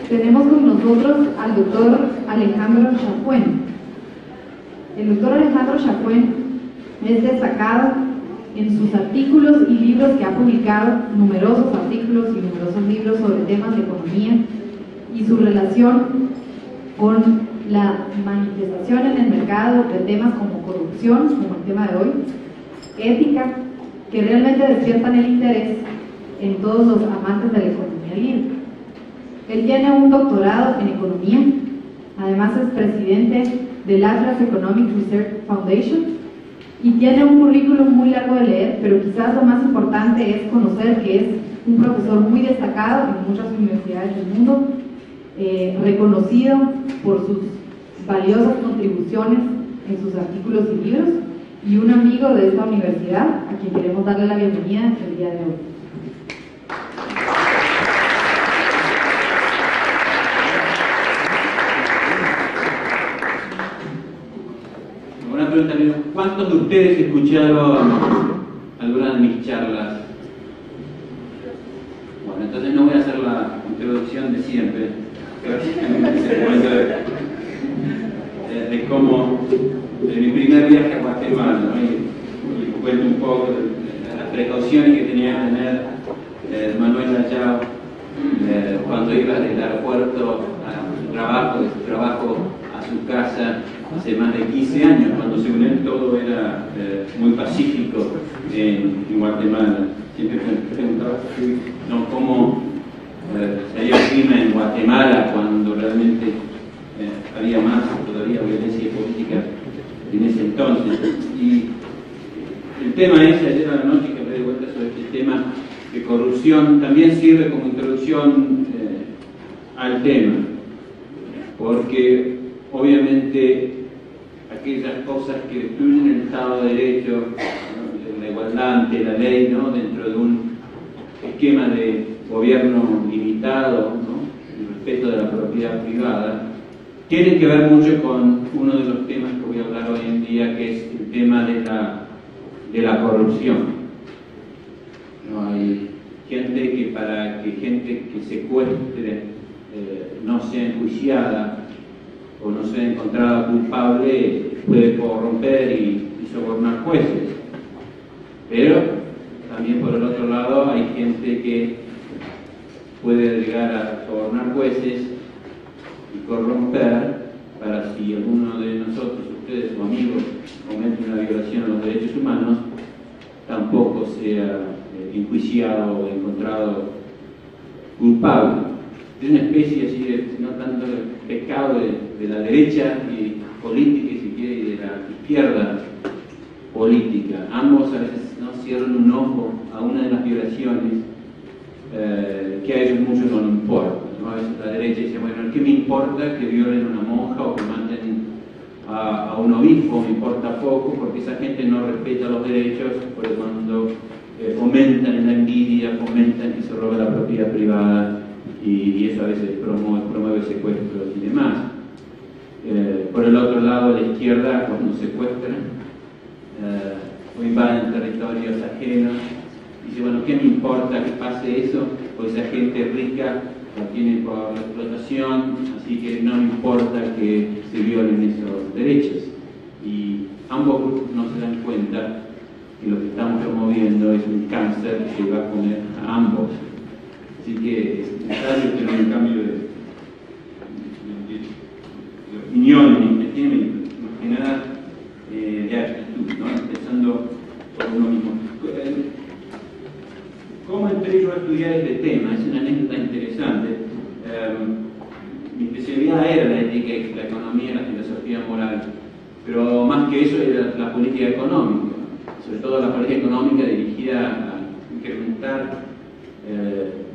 tenemos con nosotros al doctor Alejandro Chapuen. El doctor Alejandro Chapuen es destacado en sus artículos y libros que ha publicado, numerosos artículos y numerosos libros sobre temas de economía y su relación con la manifestación en el mercado de temas como corrupción, como el tema de hoy, ética, que realmente despiertan el interés en todos los amantes de la economía libre. Él tiene un doctorado en economía, además es presidente del Atlas Economic Research Foundation y tiene un currículum muy largo de leer, pero quizás lo más importante es conocer que es un profesor muy destacado en muchas universidades del mundo, reconocido por sus valiosas contribuciones en sus artículos y libros, y un amigo de esta universidad a quien queremos darle la bienvenida el día de hoy. Una pregunta, ¿cuántos de ustedes escucharon alguna de mis charlas? Bueno, entonces no voy a hacer la introducción de siempre. Es el momento de cómo, de mi primer viaje a Guatemala, ¿no? Y cuento un poco de las precauciones que tenía que tener Manuel Ayao cuando iba del aeropuerto al trabajo, de su trabajo a su casa hace más de 15 años, cuando según él todo era muy pacífico en Guatemala. Siempre me preguntaba cómo sería el clima en Guatemala cuando realmente había más todavía violencia política en ese entonces. Y el tema es, ayer a la noche que hablé de vuelta sobre este tema de corrupción, también sirve como introducción al tema, porque obviamente aquellas cosas que destruyen el Estado de Derecho, ¿no? La igualdad ante la ley, ¿no? Dentro de un esquema de gobierno limitado, ¿no? El respeto de la propiedad privada, tiene que ver mucho con uno de los temas que voy a hablar hoy en día, que es el tema de la corrupción. ¿No? Hay gente que para que gente que secuestre no sea enjuiciada o no sea encontrada culpable, puede corromper y sobornar jueces. Pero también por el otro lado hay gente que puede llegar a sobornar jueces y corromper para, si alguno de nosotros, ustedes o amigos, cometen una violación a los derechos humanos, tampoco sea enjuiciado o encontrado culpable. Es una especie así de, no tanto de pecado de la derecha y política, si quiere, y de la izquierda política. Ambos a veces no cierran un ojo a una de las violaciones que a ellos mucho no les importa, ¿no? A veces la derecha dice, bueno, ¿qué me importa que violen a una monja o que maten a un obispo? Me importa poco, porque esa gente no respeta los derechos, porque cuando fomentan en la envidia, fomentan que se roba la propiedad privada, y eso a veces promueve secuestros y demás. Por el otro lado, la izquierda, cuando secuestran o invaden territorios ajenos, dice, bueno, ¿qué me importa que pase eso? Pues esa gente rica la tiene por la explotación, así que no me importa que se violen esos derechos. Y ambos grupos no se dan cuenta que lo que estamos promoviendo es un cáncer que va a comer a ambos. Así que es necesario tener un cambio de opinión, más que nada de actitud, ¿no? Empezando por uno mismo. ¿Cómo entré yo a estudiar este tema? Es una anécdota interesante. Mi especialidad era la ética, la economía y la filosofía moral, pero más que eso era la política económica, sobre todo la política económica dirigida a incrementar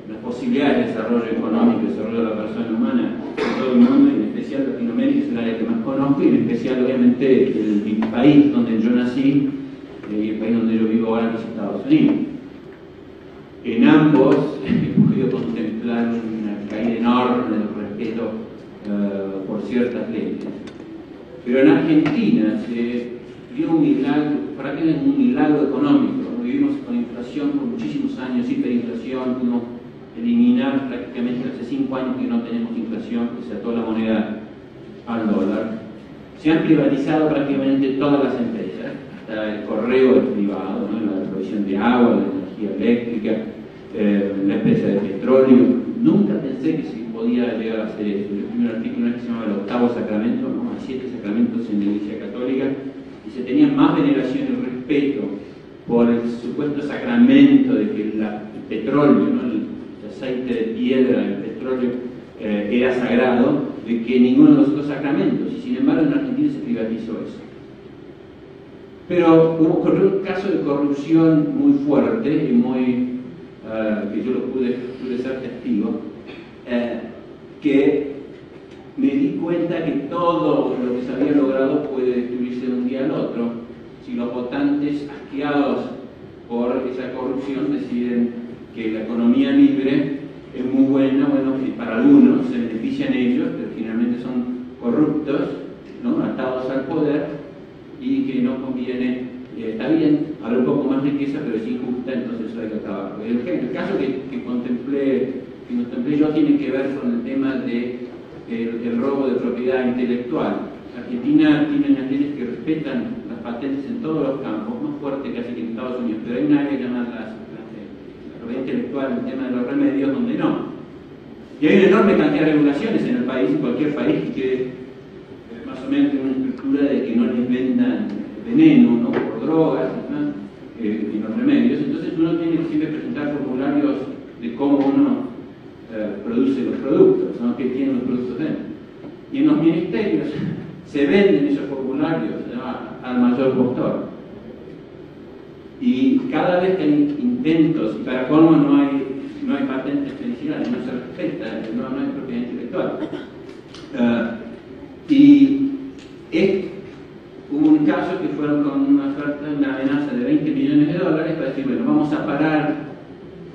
las posibilidades de desarrollo económico, de desarrollo de la persona humana en todo el mundo, y en especial Latinoamérica, es el área que más conozco, y en especial obviamente el país donde yo nací y el país donde yo vivo ahora, que es Estados Unidos. En ambos he podido contemplar una caída enorme del respeto por ciertas leyes. Pero en Argentina se dio un milagro, prácticamente un milagro económico. Vivimos con inflación por muchísimos años, hiperinflación, tuvimos eliminar prácticamente hace 5 años que no tenemos inflación, que se ató la moneda al dólar. Se han privatizado prácticamente todas las empresas, hasta el correo es privado, ¿no? La provisión de agua, la energía eléctrica, la empresa de petróleo. Nunca pensé que se podía llegar a hacer eso. Yo escribí un artículo que se llama El Octavo Sacramento, ¿no? Hay 7 sacramentos en la Iglesia Católica, y se tenía más veneración y respeto por el supuesto sacramento de que el petróleo, ¿no? El aceite de piedra, el petróleo era sagrado, de que ninguno de los otros sacramentos, y sin embargo en Argentina se privatizó eso. Pero ocurrió un caso de corrupción muy fuerte y muy, que yo lo pude ser testigo, que me di cuenta que todo lo que se había logrado puede destruirse de un día al otro si los votantes asqueados por esa corrupción deciden que la economía libre es muy buena, bueno, que para algunos se benefician ellos, pero finalmente son corruptos, ¿no? Atados al poder, y que no conviene, está bien, habrá un poco más riqueza, pero es injusta, entonces eso hay que acabar. El caso que contemplé yo tiene que ver con el tema de el robo de propiedad intelectual. Argentina tiene unas leyes que respetan las patentes en todos los campos, más fuerte casi que en Estados Unidos, pero hay un área llamada la propiedad intelectual, el tema de los remedios, donde no. Y hay una enorme cantidad de regulaciones en el país, en cualquier país, que más o menos tiene una estructura de que no les vendan veneno, ¿no? Por drogas, ¿no? Y los remedios. Entonces uno tiene que siempre presentar formularios de cómo uno produce los productos, ¿no? Que tienen los productos dentro. Y en los ministerios se venden esos formularios, ¿no? Al mayor postor. Y cada vez que hay intentos, y para colmo no hay patentes medicinales, no se respeta, no hay propiedad intelectual. Y hubo un caso que fueron con una oferta, una amenaza de $20 millones para decir, bueno, vamos a parar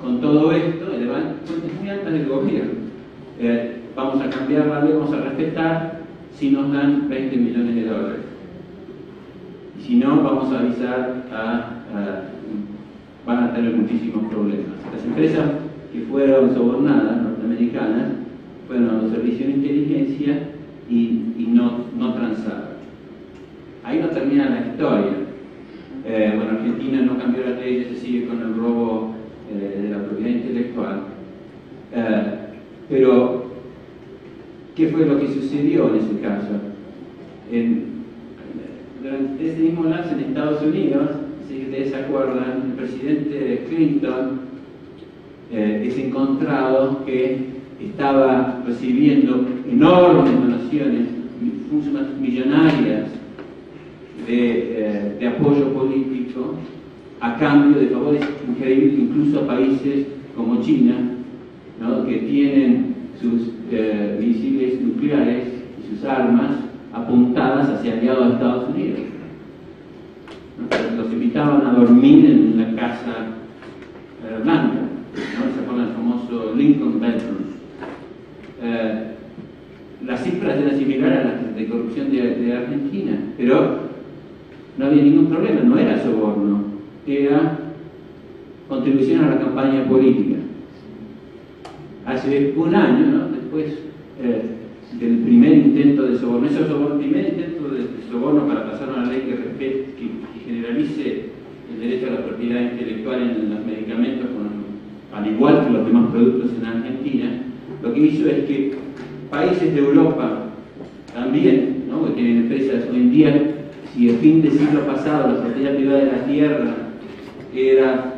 con todo esto, y le van fuentes muy altas del gobierno. Vamos a cambiar la ley, vamos a respetar si nos dan $20 millones. Y si no, vamos a avisar van a tener muchísimos problemas. Las empresas que fueron sobornadas, norteamericanas, fueron a los servicios de inteligencia y no transaron. Ahí no termina la historia. Bueno, Argentina no cambió las leyes, se sigue con el robo de la propiedad intelectual. Pero, ¿qué fue lo que sucedió en ese caso? Durante ese mismo lapso en Estados Unidos, si ustedes se acuerdan, el presidente Clinton es encontrado que estaba recibiendo enormes donaciones, sumas millonarias de apoyo político a cambio de favores increíbles, incluso a países como China, ¿no? Que tienen sus misiles nucleares y sus armas apuntadas hacia aliados de Estados Unidos. ¿No? Los invitaban a dormir en la Casa Blanca, ¿no? Se acuerdan el famoso Lincoln Bedroom. Las cifras eran similares a las de corrupción de Argentina, pero no había ningún problema, no era soborno, era contribución a la campaña política. Hace un año, ¿no? Después del primer intento de soborno, el primer intento de soborno para pasar una ley que generalice el derecho a la propiedad intelectual en los medicamentos, al igual que los demás productos en Argentina, lo que hizo es que países de Europa también, ¿no? Que tienen empresas hoy en día, si el fin del siglo pasado la propiedad privada de la tierra era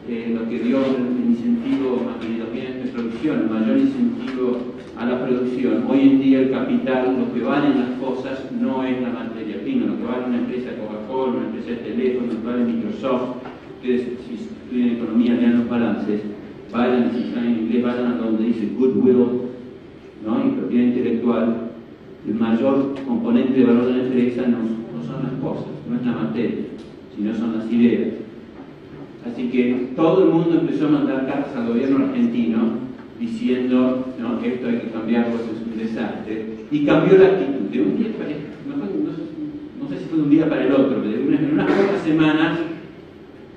lo que dio el incentivo a los bienes de producción, el mayor incentivo a la producción, hoy en día el capital, lo que valen las cosas no es la materia prima, lo que vale una empresa Coca-Cola, una empresa de teléfono, lo que vale Microsoft. Ustedes, si estudian economía, lean los balances, vayan, si están en inglés, vayan a donde dice goodwill, ¿no? Y propiedad intelectual. El mayor componente de valor de la empresa no son las cosas, no es la materia, sino son las ideas. Así que todo el mundo empezó a mandar cartas al gobierno argentino diciendo, no, que esto hay que cambiarlo, esto es un desastre, y cambió la actitud de un día para no sé si fue de un día para el otro, pero en unas pocas semanas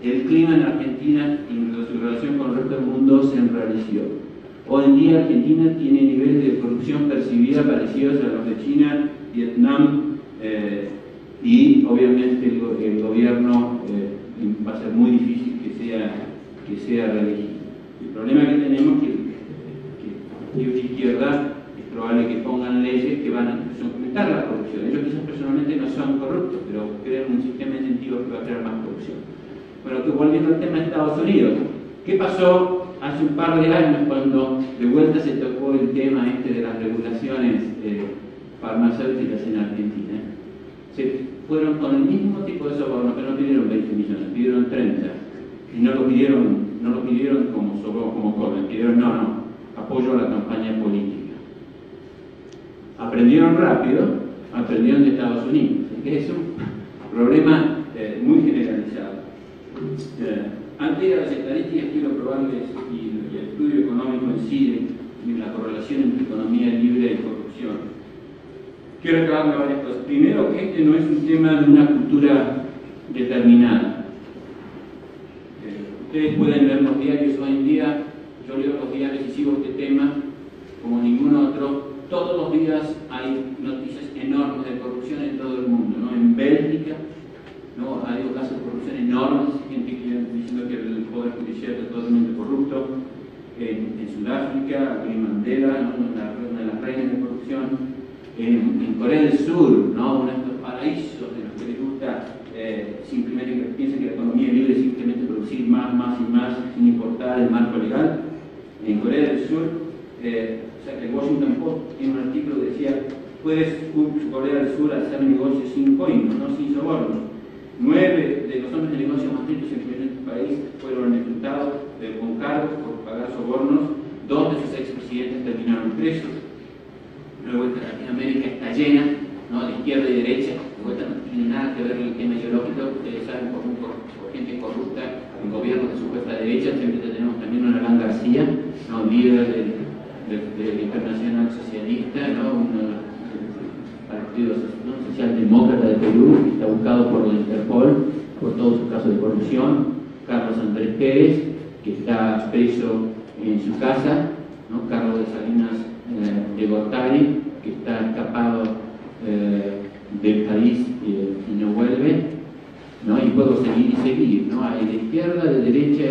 el clima en Argentina y su relación con el resto del mundo se enrareció. Hoy en día Argentina tiene niveles de corrupción percibida parecidos a los de China, Vietnam, y obviamente el gobierno va a ser muy difícil que sea reelegido. El problema que tenemos es que de izquierda es probable que pongan leyes que van a fomentar la corrupción. Ellos quizás personalmente no son corruptos, pero crean un sistema de incentivos que va a crear más corrupción. Bueno, que volviendo al tema de Estados Unidos, ¿qué pasó hace un par de años cuando de vuelta se tocó el tema de las regulaciones farmacéuticas en Argentina? Se fueron con el mismo tipo de soborno, pero no pidieron 20 millones, pidieron 30. Y no lo pidieron como soborno, como cobran, pidieron no, apoyo a la campaña política. Aprendieron rápido, aprendieron de Estados Unidos. Así que es un problema muy generalizado. Antes de las estadísticas quiero probarles y el estudio económico en sí y la correlación entre economía libre y corrupción. Quiero acabarme varias cosas. Primero, que este no es un tema de una cultura determinada. Ustedes pueden leer los diarios hoy en día, yo leo los diarios y sigo este tema como ningún otro. Todos los días hay noticias enormes de corrupción en todo el mundo, ¿no? En Bélgica, ¿no? Hay casos de corrupción enormes, gente diciendo que el poder judicial es totalmente corrupto. En Sudáfrica, Winnie Mandela, ¿no? Una de las reinas de corrupción. En Corea del Sur, ¿no? Uno de estos paraísos de los que les gusta simplemente que piensan que la economía es libre, simplemente producir más y más sin importar el marco legal. En Corea del Sur, el Washington Post tiene un artículo que decía: puedes Corea del Sur hacer negocios sin coimas, no sin sobornos. 9 de los hombres de negocios más ricos en este país fueron ejecutados con cargos por pagar sobornos. 2 de sus expresidentes terminaron presos. Luego Latinoamérica está llena, ¿no? De izquierda y derecha. De vuelta no tiene nada que ver con el tema ideológico. Ustedes saben, por gente corrupta en gobiernos de supuesta derecha. Siempre tenemos también a Alan García, ¿no? Líder del Internacional Socialista, ¿no? Un partido socialdemócrata de Perú, que está buscado por la Interpol por todos sus casos de corrupción. Carlos Andrés Pérez, que está preso en su casa, ¿no? Carlos de Salinas de Gortari, que está escapado del país y no vuelve, ¿no? Y puedo seguir y seguir, ¿no? Hay de izquierda, de derecha,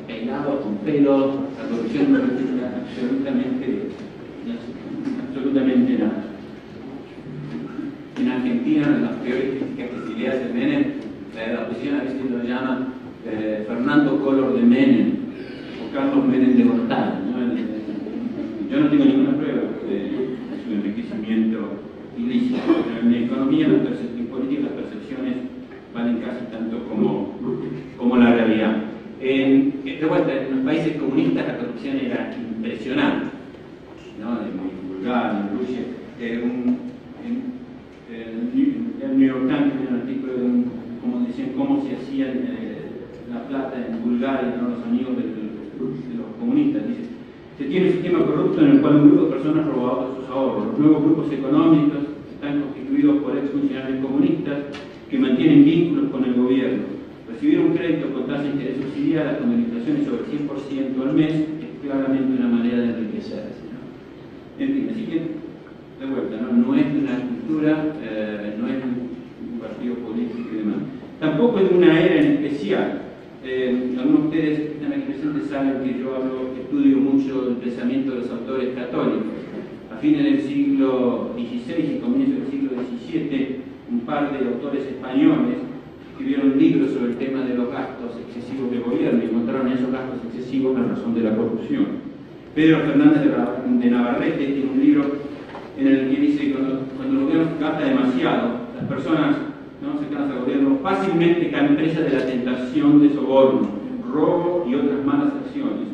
peinado, con pelo, la corrupción no representa absolutamente nada. En Argentina, las peores críticas que se le hace a Menem, la oposición a veces lo llama Fernando Collor de Menem o Carlos Menem de Gortari, ¿no? Yo no tengo ninguna prueba de su enriquecimiento ilícito, pero en la economía, en política, las percepciones valen casi tanto como la realidad. En los países comunistas la corrupción era impresionante, ¿no? En Bulgaria, en Rusia. El New York Times tiene un artículo como decían cómo se hacía la plata en Bulgaria, ¿no? Los amigos de los comunistas. Dice: se tiene un sistema corrupto en el cual un grupo de personas robaba sus ahorros. Los nuevos grupos económicos están constituidos por exfuncionarios comunistas que mantienen vínculos con el gobierno. Recibir un crédito con tasa de interés subsidiada con limitaciones sobre 100% al mes es claramente una manera de enriquecerse, ¿no? En fin, así que, de vuelta, no es de una cultura, no es de un partido político y demás. Tampoco es de una era en especial. Algunos de ustedes que están aquí presentes saben que yo estudio mucho el pensamiento de los autores católicos. A fines del siglo XVI y comienzo del siglo XVII, un par de autores españoles escribieron libros sobre el tema de los gastos excesivos del gobierno y encontraron esos gastos excesivos la razón de la corrupción. Pedro Fernández de Navarrete tiene un libro en el que dice que cuando el gobierno gasta demasiado, las personas, ¿no?, cercanas al gobierno fácilmente caen presa de la tentación de soborno, robo y otras malas acciones.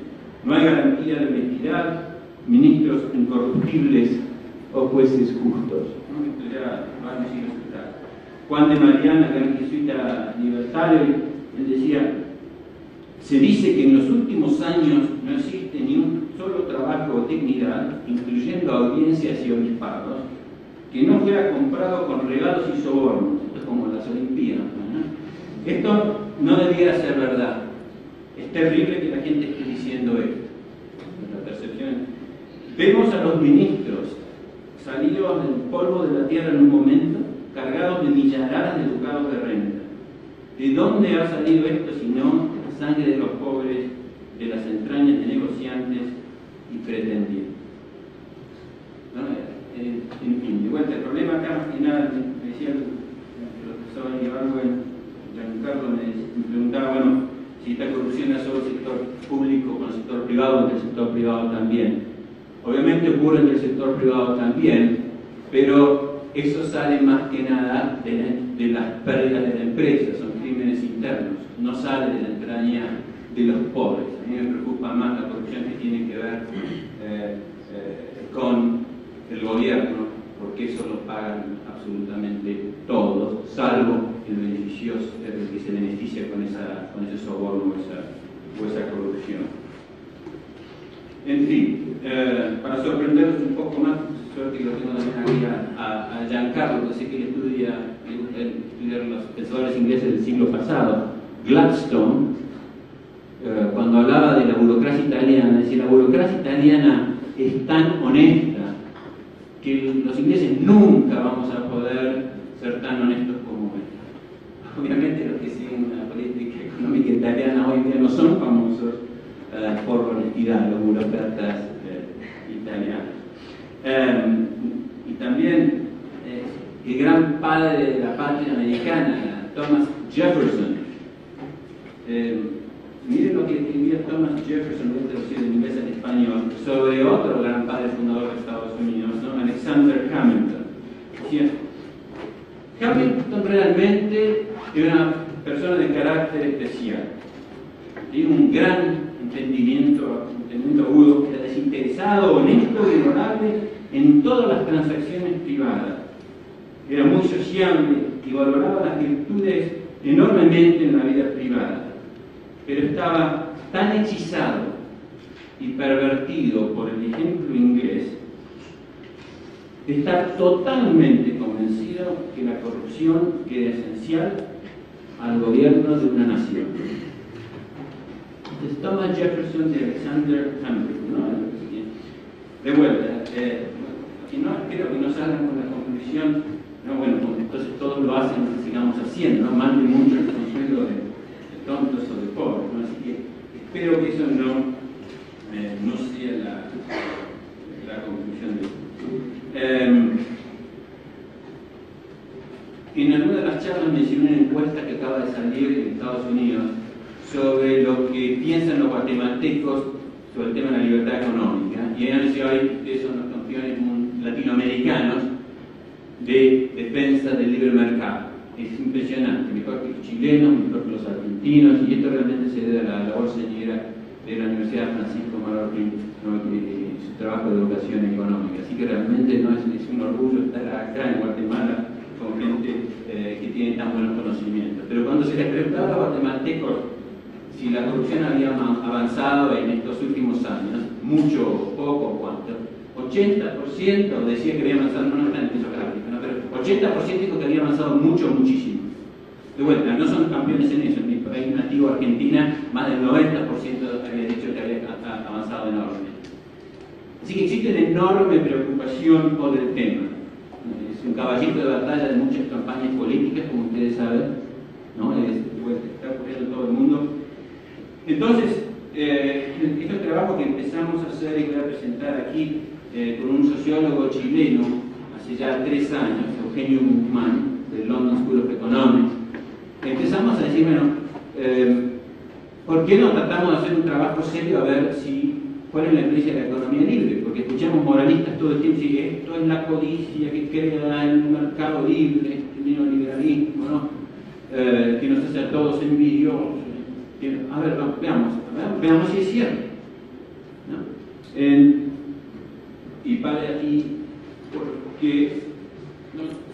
No hay garantía de honestidad, ministros incorruptibles o jueces justos, ¿no? Esto ya varios siglos atrás. Juan de Mariana, gran jesuita libertario, él decía: se dice que en los últimos años no existe ni un solo trabajo o dignidad, incluyendo audiencias y obispados, que no fuera comprado con regalos y sobornos. Esto es como las Olimpiadas, ¿no? Esto no debiera ser verdad. Es terrible que la gente esté diciendo esto. la percepción. Vemos a los ministros salidos del polvo de la tierra en un momento, cargados de millaradas de ducados de renta. ¿De dónde ha salido esto si no la sangre de los pobres, de las entrañas de negociantes y pretendientes? ¿No? En fin, de vuelta, el problema acá más que nada, me decía el profesor Giancarlo, me preguntaba, bueno, si esta corrupción es solo el sector público con el sector privado, entre el sector privado también. Obviamente ocurre en el sector privado también, pero eso sale más que nada de las pérdidas de la empresa, son crímenes internos, no sale de la entraña de los pobres. A mí me preocupa más la corrupción que tiene que ver con el gobierno, porque eso lo pagan absolutamente todos, salvo el beneficioso, el que se beneficia con ese soborno o esa corrupción. En fin, para sorprenderos un poco más, suerte que lo tengo también aquí a Giancarlo, que sé que él estudia los pensadores ingleses del siglo pasado. Gladstone, cuando hablaba de la burocracia italiana, decía: la burocracia italiana es tan honesta que los ingleses nunca vamos a poder ser tan honestos como ellos. Obviamente los que siguen la política económica italiana hoy día no son famosos por honestidad, los burócratas italianos. Y también el gran padre de la patria americana, Thomas Jefferson. Miren lo que escribía Thomas Jefferson, voy a traducir de inglés al español, sobre otro gran padre fundador de Estados Unidos, ¿no? Alexander Hamilton. Decía: Hamilton realmente era una persona de carácter especial. Tiene un gran entendimiento agudo, era desinteresado, honesto y honorable en todas las transacciones privadas. Era muy sociable y valoraba las virtudes enormemente en la vida privada. Pero estaba tan hechizado y pervertido por el ejemplo inglés de estar totalmente convencido que la corrupción era esencial al gobierno de una nación. Entonces, Thomas Jefferson y Alexander Hamilton, ¿no? De vuelta, aquí no espero que no salgan con la conclusión, no, bueno, entonces todos lo hacen, sigamos haciendo, no manden mucho el consuelo de tontos o de pobres, ¿no? Así que espero que eso no sea la conclusión de esto. En alguna de las charlas mencioné una encuesta que acaba de salir en Estados Unidos sobre lo que piensan los guatemaltecos sobre el tema de la libertad económica, y han dicho: ustedes son los campeones latinoamericanos de defensa del libre mercado. Es impresionante, mejor que los chilenos, mejor que los argentinos, y esto realmente se debe a la labor señera de la Universidad Francisco Marroquín, ¿no? Su trabajo de educación económica. Así que realmente no es un orgullo estar acá en Guatemala con gente que tiene tan buenos conocimientos. Pero cuando se les preguntaba a los guatemaltecos si la corrupción había avanzado en estos últimos años, mucho, poco, cuánto, 80% decía que había avanzado, no está en piso gráfico, ¿no? Pero 80% dijo que había avanzado mucho, muchísimo. De vuelta, no son campeones en eso. En mi país nativo, Argentina, más del 90% había dicho que había avanzado enormemente. Así que existe una enorme preocupación por el tema. Es un caballito de batalla de muchas campañas políticas, como ustedes saben, ¿no? Está ocurriendo en todo el mundo. Entonces, este es el trabajo que empezamos a hacer y voy a presentar aquí con un sociólogo chileno hace ya 3 años, Eugenio Guzmán, del London School of Economics. Empezamos a decir, bueno, ¿por qué no tratamos de hacer un trabajo serio a ver cuál es la experiencia de la economía libre? Porque escuchamos moralistas todo el tiempo y dicen: esto es la codicia que crea el mercado libre, el neoliberalismo, ¿no? Que nos hace a todos envidiosos. A ver, veamos si es cierto, ¿no? Y para aquí, porque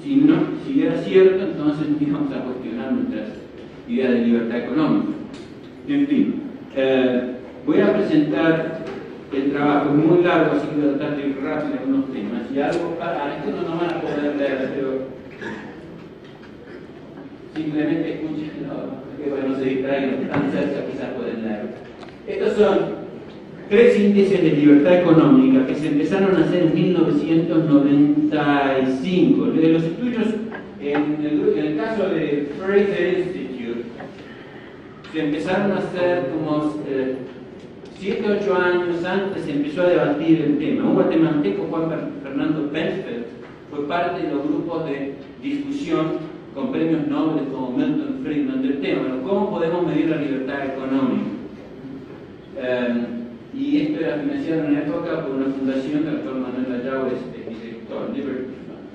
si era cierto, entonces íbamos a cuestionar nuestras ideas de libertad económica. En fin, voy a presentar el trabajo, es muy largo, así que voy a tratar de ir rápido en unos temas. Y algo para esto no van a poder leer, pero simplemente escuchen, que bueno, se distraigan, están cerca, quizás pueden leer. Estos son 3 índices de libertad económica que se empezaron a hacer en 1995. De los estudios, en el caso de Fraser Institute, se empezaron a hacer como 7 o 8 años antes, se empezó a debatir el tema. Un guatemalteco, Juan Fernando Penfeld, fue parte de los grupos de discusión con premios Nobel como Milton Friedman del tema. Bueno, ¿cómo podemos medir la libertad económica? Y esto era financiado en una época por una fundación del doctor Manuel Layao, director, Liberty Fund.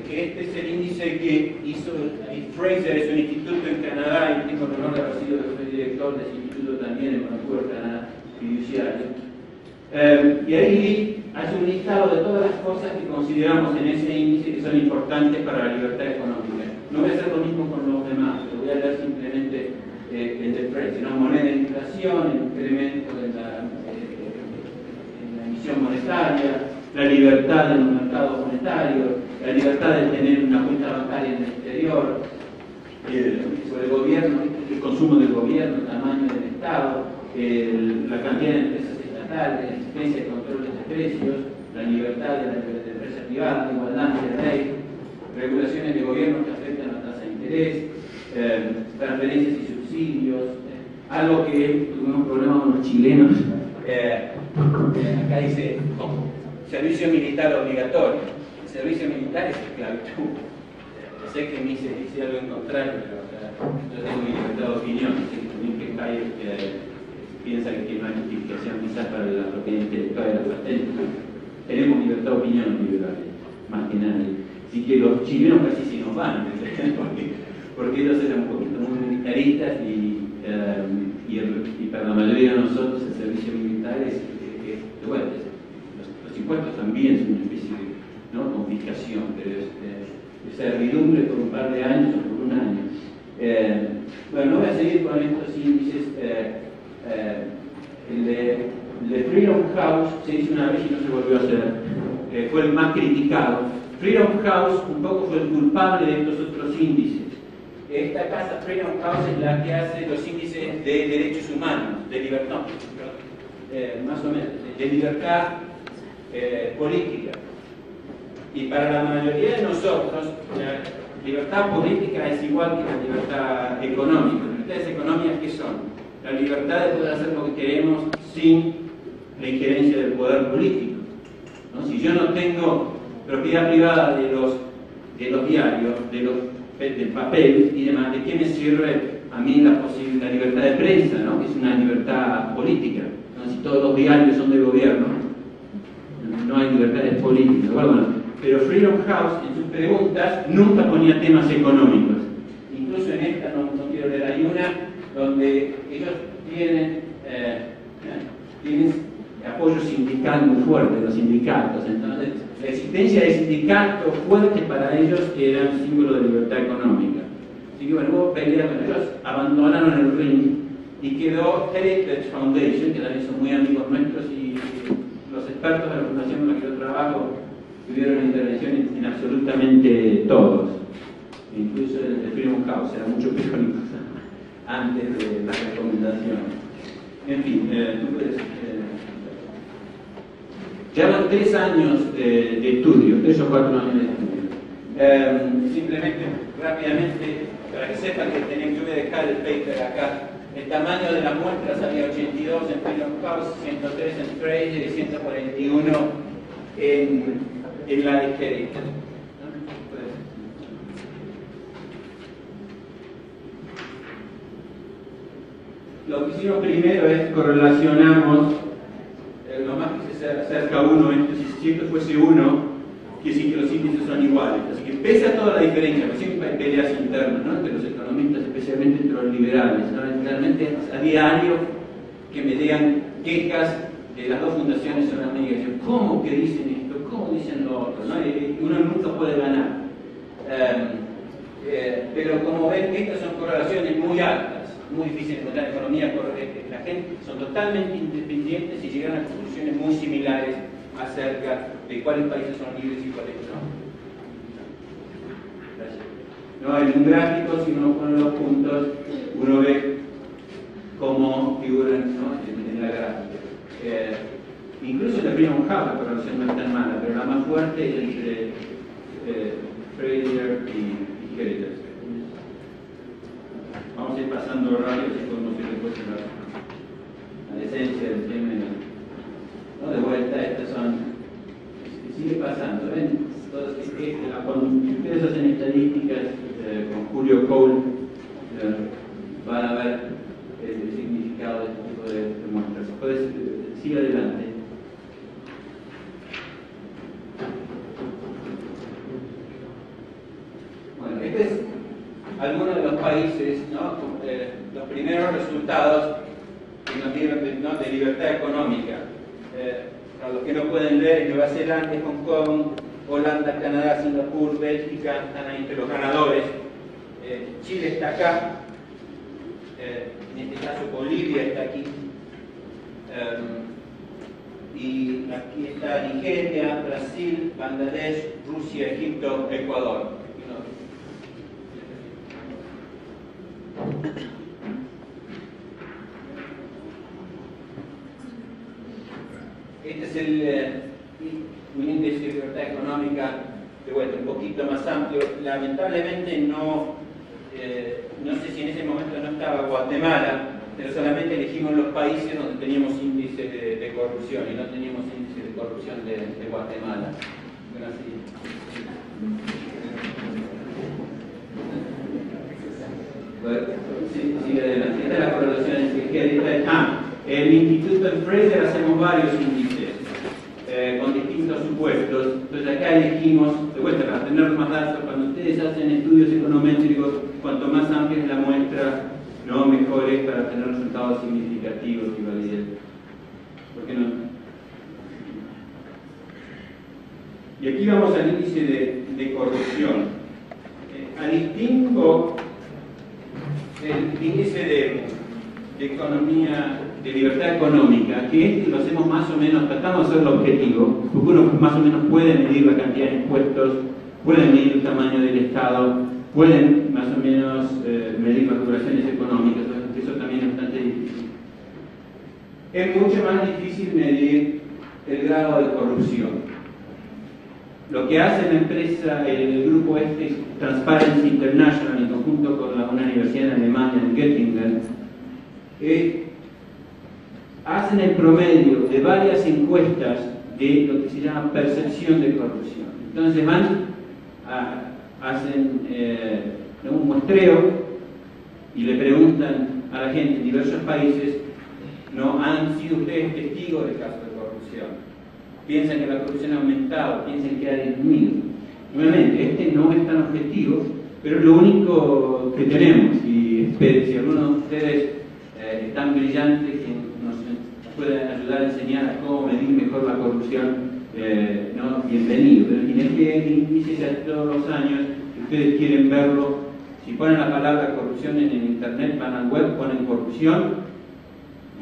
Que este es el índice que hizo Fraser, es un instituto en Canadá, y tengo el honor de haber sido director de ese instituto también en Vancouver, Canadá, fiduciario. Y ahí hace un listado de todas las cosas que consideramos en ese índice que son importantes para la libertad económica. No voy a hacer lo mismo con los demás, pero voy a leer simplemente el de Fraser, ¿no? Moneda de inflación, el incremento en la emisión monetaria, la libertad en los mercados monetarios, la libertad de tener una cuenta bancaria en el exterior, sobre el gobierno, el consumo del gobierno, el tamaño del Estado, la cantidad de empresas estatales, la existencia de controles de precios, la libertad de la empresa privada, la igualdad de la ley, regulaciones de gobierno que afectan la tasa de interés, transferencias y subsidios, algo que tuvimos problemas con los chilenos. Acá dice servicio militar obligatorio. El servicio militar es esclavitud. Yo sé que me hice algo en contrario, pero yo tengo mi libertad de opinión. Sé que también que Calle piensa que no hay justificación quizás para la propiedad intelectual de la patente. Tenemos libertad de opinión liberales, más que nadie. Así que los chilenos casi se nos van, porque ellos eran un poquito muy militaristas y para la mayoría de nosotros el servicio militar es bueno, los impuestos también son una especie de, ¿no?, confiscación, pero es servidumbre por un par de años o por un año. Bueno, no voy a seguir con estos índices. El de Freedom House se hizo una vez y no se volvió a hacer. Fue el más criticado. Freedom House un poco fue el culpable de estos otros índices. Esta casa Freedom House es la que hace los índices de derechos humanos, de libertad, más o menos, de libertad política. Y para la mayoría de nosotros, la libertad política es igual que la libertad económica. Las libertades económicas, ¿qué son? La libertad de poder hacer lo que queremos sin la injerencia del poder político, ¿no? Si yo no tengo propiedad privada de los diarios, del papel y demás, ¿de qué me sirve a mí la libertad de prensa, ¿no?, que es una libertad política? ¿No? Si todos los diarios son del gobierno, no hay libertades políticas. Bueno, pero Freedom House en sus preguntas nunca ponía temas económicos. Incluso en esta, no quiero leer, hay una donde ellos tienen apoyo sindical muy fuerte, los sindicatos. Entonces, la existencia de sindicatos fuertes para ellos era un símbolo de libertad económica. Así que bueno, hubo peleas con ellos, abandonaron el ring y quedó Heritage Foundation, que también son muy amigos nuestros, y los expertos de la fundación en la que yo trabajo tuvieron intervención en absolutamente todos, incluso el de Freedom House era mucho peor incluso antes de las recomendaciones. En fin, tú puedes... Llevan 3 años de estudio, 3 o 4 años de estudio. Simplemente, rápidamente, para que sepan que yo voy a dejar el paper acá. El tamaño de las muestras había 82 en Freedom House, 103 en Fraser y 141 en la de Heritage. Lo que hicimos primero es correlacionamos lo más que se acerca a 1, si esto fuese 1, quiere decir que los índices son iguales. Así que pese a toda la diferencia, pues siempre hay peleas internas, ¿no?, entre los economistas, especialmente entre los liberales, ¿no? Realmente a diario que me digan quejas de las dos fundaciones son amigas. ¿Cómo que dicen esto? ¿Cómo dicen lo otro? ¿No? Y uno nunca puede ganar. Pero como ven, estas son correlaciones muy altas, muy difíciles de encontrar en economía. La gente son totalmente independientes y llegan a conclusiones muy similares acerca de cuáles países son libres y cuáles no. Gracias. No, en un gráfico, si uno pone los puntos, uno ve cómo figuran, ¿no?, en en la gráfica. Incluso la prima Mojave, la correlación no es tan mala, pero la más fuerte es entre Fraser y Heritage. Vamos a ir pasando rápido si podemos ir después a la esencia del tema. ¿No? De vuelta, estas son. Sigue pasando, ¿ven? Cuando ustedes hacen estadísticas con Julio Cole, van a ver el significado de este tipo de muestras. Puedes sigue adelante. Bueno, este es algunos de los países, ¿no? Los primeros resultados que nos dieron de libertad económica. Para los que no pueden leer, Nueva Zelanda, Hong Kong, Holanda, Canadá, Singapur, Bélgica, están ahí entre los ganadores. Chile está acá, en este caso Bolivia está aquí, y aquí está Nigeria, Brasil, Bangladesh, Rusia, Egipto, Ecuador. Este es el índice de libertad económica, de vuelta, un poquito más amplio. Lamentablemente no sé si en ese momento no estaba Guatemala, pero solamente elegimos los países donde teníamos índices de corrupción y no teníamos índice de corrupción de Guatemala. Sigue adelante. Esta es la correlación entre el Instituto de Fraser hacemos varios índices con distintos supuestos. Entonces acá elegimos, de vuelta, para tener más datos, cuando ustedes hacen estudios econométricos, cuanto más amplia es la muestra, no mejor es para tener resultados significativos y validez. ¿Por qué no? Y aquí vamos al índice de corrupción. A distinto el índice de economía, de libertad económica, que este lo hacemos más o menos, tratamos de hacerlo objetivo, porque uno más o menos puede medir la cantidad de impuestos, puede medir el tamaño del Estado, pueden más o menos medir las operaciones económicas, eso también es bastante difícil. Es mucho más difícil medir el grado de corrupción. Lo que hace la empresa, el grupo este, Transparency International, en conjunto con una universidad en Alemania, en Göttingen, hacen el promedio de varias encuestas de lo que se llama percepción de corrupción. Entonces hacen un muestreo y le preguntan a la gente en diversos países, ¿no? ¿Han sido ustedes testigos de casos de corrupción? ¿Piensan que la corrupción ha aumentado? ¿Piensan que ha disminuido? Nuevamente, este no es tan objetivo, pero es lo único que tenemos. Y si alguno de ustedes es tan brillante que nos puede ayudar a enseñar a cómo medir mejor la corrupción, ¿no? Bienvenido. Pero en este índice ya todos los años, si ustedes quieren verlo, si ponen la palabra corrupción en internet, van al web, ponen corrupción,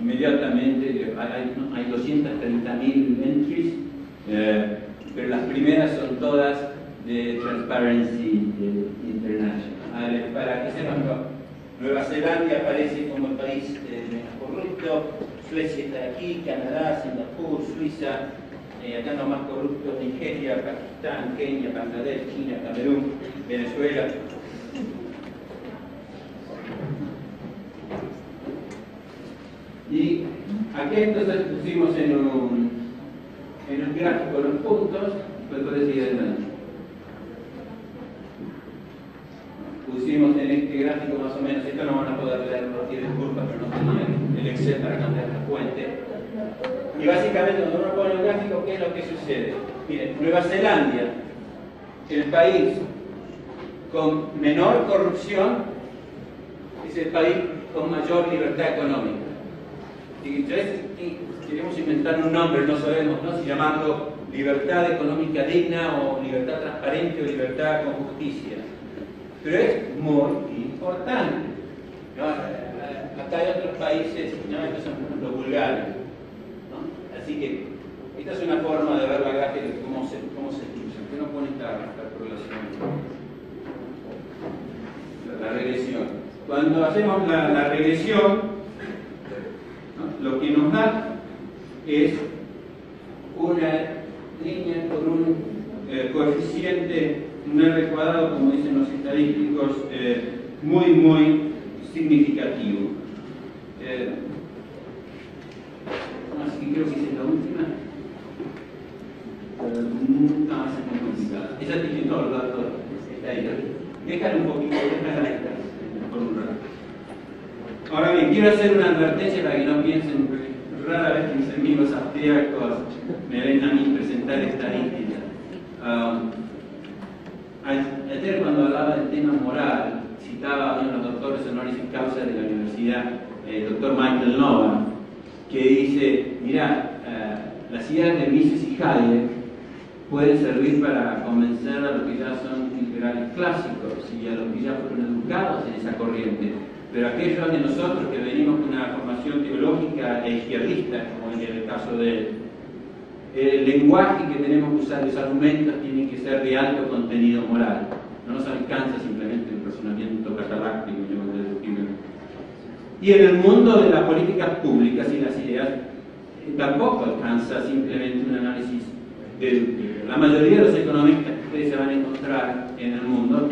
inmediatamente hay 230.000 entries, pero las primeras son todas de Transparency International. Para que sepan, Nueva Zelanda aparece como el país menos corrupto, Suecia está aquí, Canadá, Singapur, Suiza, acá los más corruptos, Nigeria, Pakistán, Kenia, Bangladesh, China, Camerún, Venezuela. Y aquí entonces pusimos en un gráfico los puntos, pues puedes seguir adelante. Pusimos en este gráfico más o menos, esto no van a poder leerlo, tiene disculpas, pero no tenía el Excel para cambiar la fuente. Y básicamente cuando uno pone el gráfico, ¿qué es lo que sucede? Miren, Nueva Zelanda, el país con menor corrupción, es el país con mayor libertad económica. Y entonces queremos inventar un nombre, no sabemos, ¿no? Si llamarlo libertad económica digna o libertad transparente o libertad con justicia. Pero es muy importante, ¿no? Acá hay otros países, ¿no? Estos son los vulgares, ¿no? Así que esta es una forma de ver la gráfica de cómo se usa. ¿Por qué no pone esta correlación? La regresión. Cuando hacemos la regresión, lo que nos da línea con un coeficiente, un R cuadrado, como dicen los estadísticos, muy significativo. Así que creo que esa es la última. No, esa es muy complicada. Esa tiene todos los datos estadísticos. Déjala un poquito, déjala esta por un rato. Ahora bien, quiero hacer una advertencia para que no piensen, rara vez que mis amigos austríacos me ven a mí presentar estadísticas. Ayer cuando hablaba del tema moral, citaba a uno de los doctores honoris causa de la universidad, el doctor Michael Nova, que dice, mirá, las ideas de Mises y Hayek pueden servir para convencer a los que ya son liberales clásicos y a los que ya fueron educados en esa corriente. Pero aquellos de nosotros que venimos con una formación teológica e izquierdista, como en el caso de él, el lenguaje que tenemos que usar, los argumentos tienen que ser de alto contenido moral. No nos alcanza simplemente el razonamiento cataláctico, y en el mundo de las políticas públicas y las ideas, tampoco alcanza simplemente un análisis de la mayoría de los economistas que ustedes se van a encontrar en el mundo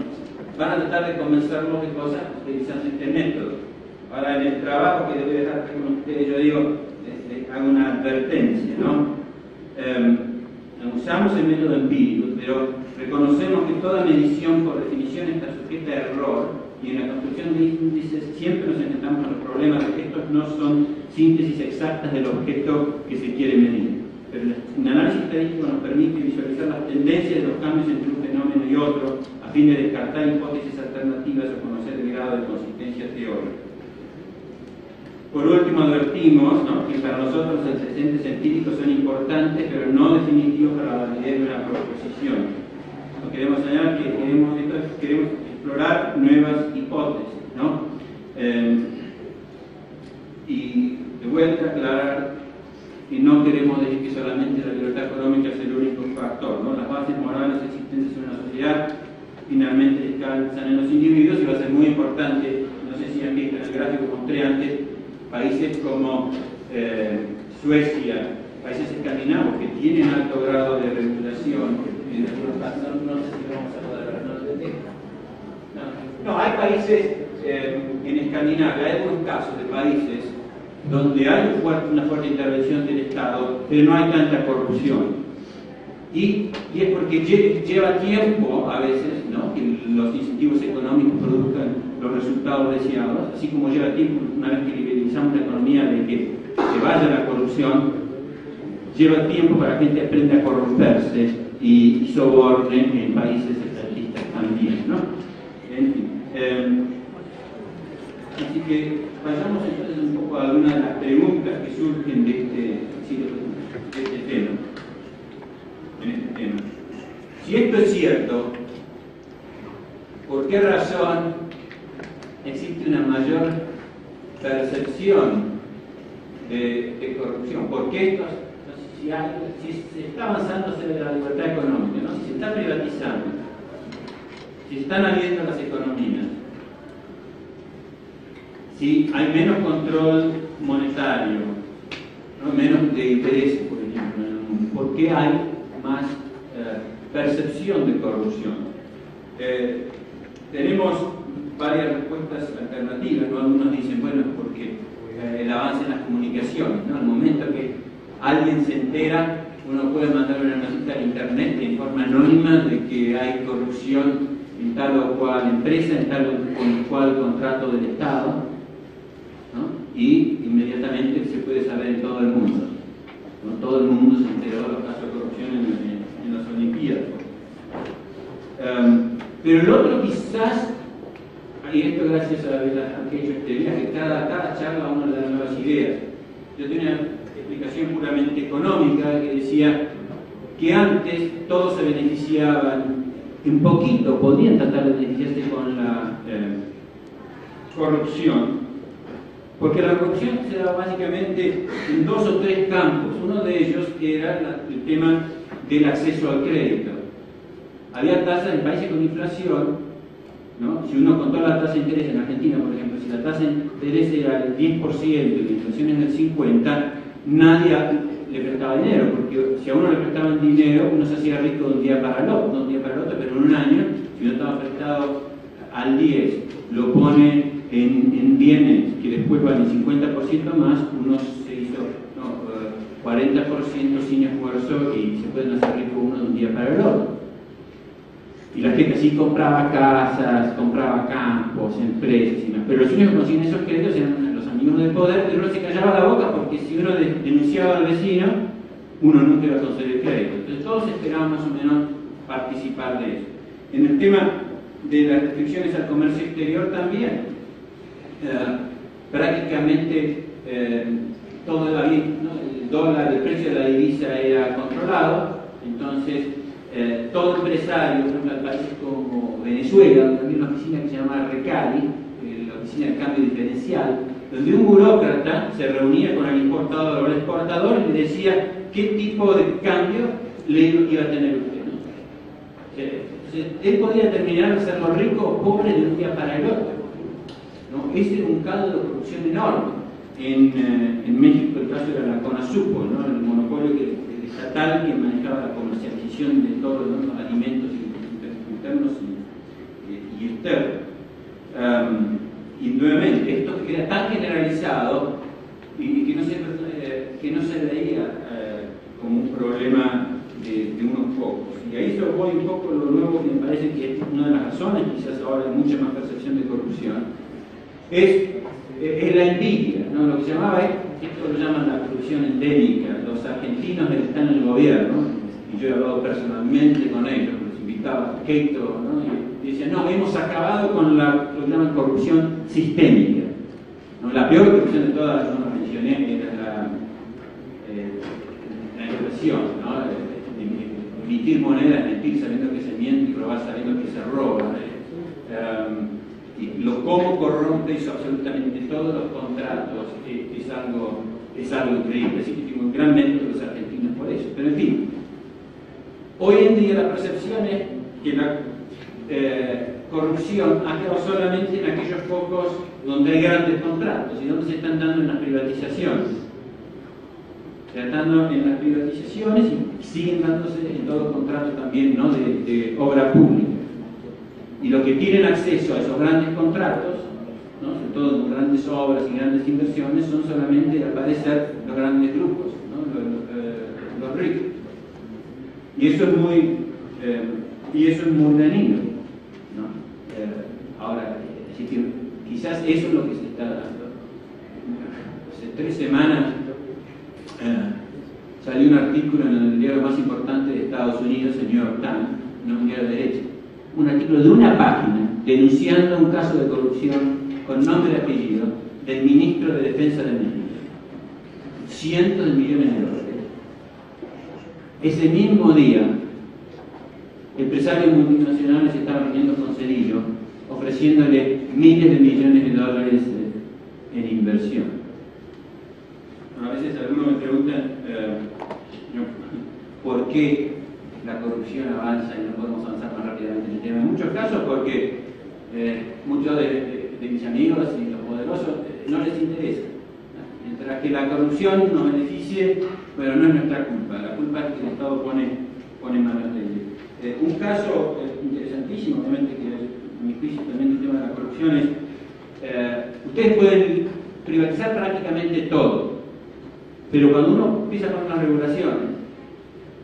van a tratar de convencerlos de cosas utilizando este método. Ahora, en el trabajo que debo dejar con ustedes, yo digo, hago una advertencia, ¿no? Usamos el método empírico, pero reconocemos que toda medición por definición está sujeta a error, y en la construcción de índices siempre nos enfrentamos a los problemas de que estos no son síntesis exactas del objeto que se quiere medir. Pero un análisis estadístico nos permite visualizar las tendencias de los cambios entre un fenómeno y otro, a fin de descartar hipótesis alternativas o conocer el grado de consistencia teórica. Por último, advertimos, ¿no?, que para nosotros los antecedentes empíricos son importantes, pero no definitivos para la validez de una proposición. No queremos señalar que queremos explorar nuevas hipótesis, ¿no? Y de vuelta aclarar que no queremos decir que solamente la libertad económica es el único factor, ¿no? Las bases morales existentes en una sociedad finalmente descansan en los individuos, y va a ser muy importante, no sé si han visto en el gráfico que mostré antes, países como Suecia, países escandinavos que tienen alto grado de regulación, en algunos casos, no sé si vamos a poder ver, no, hay países en Escandinavia, hay algunos casos de países donde hay una fuerte intervención del Estado, pero no hay tanta corrupción. Y es porque lleva tiempo a veces, ¿no?, que los incentivos económicos produzcan los resultados deseados, así como lleva tiempo, una vez que liberalizamos la economía, de que se vaya la corrupción, lleva tiempo para que la gente aprenda a corromperse y soborne en países estatistas también, ¿no? En fin. Así que vayamos entonces un poco a algunas de las preguntas que surgen de este tema. Si esto es cierto, ¿por qué razón existe una mayor percepción de corrupción? ¿Por qué esto? Si se está avanzando sobre la libertad económica, ¿no?, si se está privatizando, si están habiendo las economías, si hay menos control monetario, ¿no?, menos de intereses, por ejemplo, en el mundo, ¿por qué hay más percepción de corrupción? Tenemos varias respuestas alternativas, ¿no? Algunos dicen, bueno, porque el avance en las comunicaciones, ¿no? Al momento que alguien se entera, uno puede mandar una notita al internet en forma anónima de que hay corrupción en tal o cual empresa, en tal o cual contrato del Estado, ¿no?, y inmediatamente se puede saber en todo el mundo, ¿no? Todo el mundo se enteró de los casos de corrupción en las Olimpiadas. Pero el otro quizás, y esto gracias a aquellos teorías, que cada charla uno le da nuevas ideas. Yo tenía una explicación puramente económica que decía que antes todos se beneficiaban un poquito, podían tratar de beneficiarse con la corrupción, porque la corrupción se daba básicamente en 2 o 3 campos. Uno de ellos era el tema del acceso al crédito. Había tasas en países con inflación, ¿no? Si uno contó la tasa de interés en Argentina, por ejemplo, si la tasa de interés era del 10% y la inflación es del 50%, nadie le prestaba dinero, porque si a uno le prestaban dinero, uno se hacía rico de un día para el otro, no de un día para el otro, pero en un año, si uno estaba prestado al 10, lo pone en bienes que después valen 50% más, uno se hizo 40% sin esfuerzo y se pueden hacer rico uno de un día para el otro. Y la gente así compraba casas, compraba campos, empresas y más. Pero los únicos que consiguen esos créditos eran los amigos del poder, pero uno se callaba la boca porque si uno denunciaba al vecino, uno nunca iba a conceder crédito. Entonces todos esperaban más o menos participar de eso. En el tema de las restricciones al comercio exterior también, prácticamente todo iba bien, ¿no? El dólar, el precio de la divisa era controlado, entonces todo empresario, por ejemplo, en países como Venezuela, donde había una oficina que se llamaba RECADI, la oficina de cambio diferencial, donde un burócrata se reunía con el importador o el exportador y le decía qué tipo de cambio le iba a tener usted, ¿no? Entonces, él podía terminar de hacerlo rico o pobre de un día para el otro, ¿no? Ese era un caldo de corrupción enorme. En México el caso era la CONASUPO, ¿no? El monopolio estatal que manejaba la comercialización de todos los alimentos internos y externos. Y nuevamente, esto que era tan generalizado y que no se veía como un problema de unos pocos. Y ahí se voy un poco lo nuevo que me parece que es una de las razones, quizás ahora hay mucha más percepción de corrupción, es la envidia, ¿no? Lo que se llamaba, esto lo llaman la corrupción endémica. Los argentinos que están en el gobierno, y yo he hablado personalmente con ellos, los invitaba a Keito, ¿no? Y decían, no, hemos acabado con lo que llaman corrupción sistémica, ¿no? La peor corrupción de todas, no la mencioné, era la inflación, ¿no? Emitir monedas, mentir sabiendo que se miente y robar sabiendo que se roba. Y cómo corrompe eso absolutamente todos los contratos es algo increíble. Así que tengo un gran mérito de los argentinos por eso. Pero en fin, hoy en día la percepción es que la corrupción ha quedado solamente en aquellos pocos donde hay grandes contratos y donde se están dando en las privatizaciones. Se están dando en las privatizaciones y siguen dándose en todo contrato también, ¿no? de obra pública. Y los que tienen acceso a esos grandes contratos, ¿no? Sobre todo en grandes obras y grandes inversiones, son solamente, al parecer, los grandes grupos, ¿no? Los ricos. Y eso es muy dañino, ¿no? Ahora, así que quizás eso es lo que se está dando. Hace 3 semanas salió un artículo en el diario más importante de Estados Unidos, el New York Times, no un diario de derecha, un artículo de una página denunciando un caso de corrupción con nombre y apellido del ministro de Defensa de México. Cientos de millones de dólares. Ese mismo día, empresarios multinacionales estaban viniendo con Cedillo, ofreciéndole miles de millones de dólares en inversión. A veces algunos me preguntan por qué la corrupción avanza y no podemos avanzar más rápidamente en el tema. En muchos casos porque muchos de mis amigos y los poderosos no les interesa. Mientras que la corrupción nos beneficie, pero no es nuestra culpa. La culpa es que el Estado pone manos de ellos. Un caso interesantísimo, obviamente, que a mi juicio también el tema de la corrupción es, ustedes pueden privatizar prácticamente todo, pero cuando uno empieza con unas regulaciones,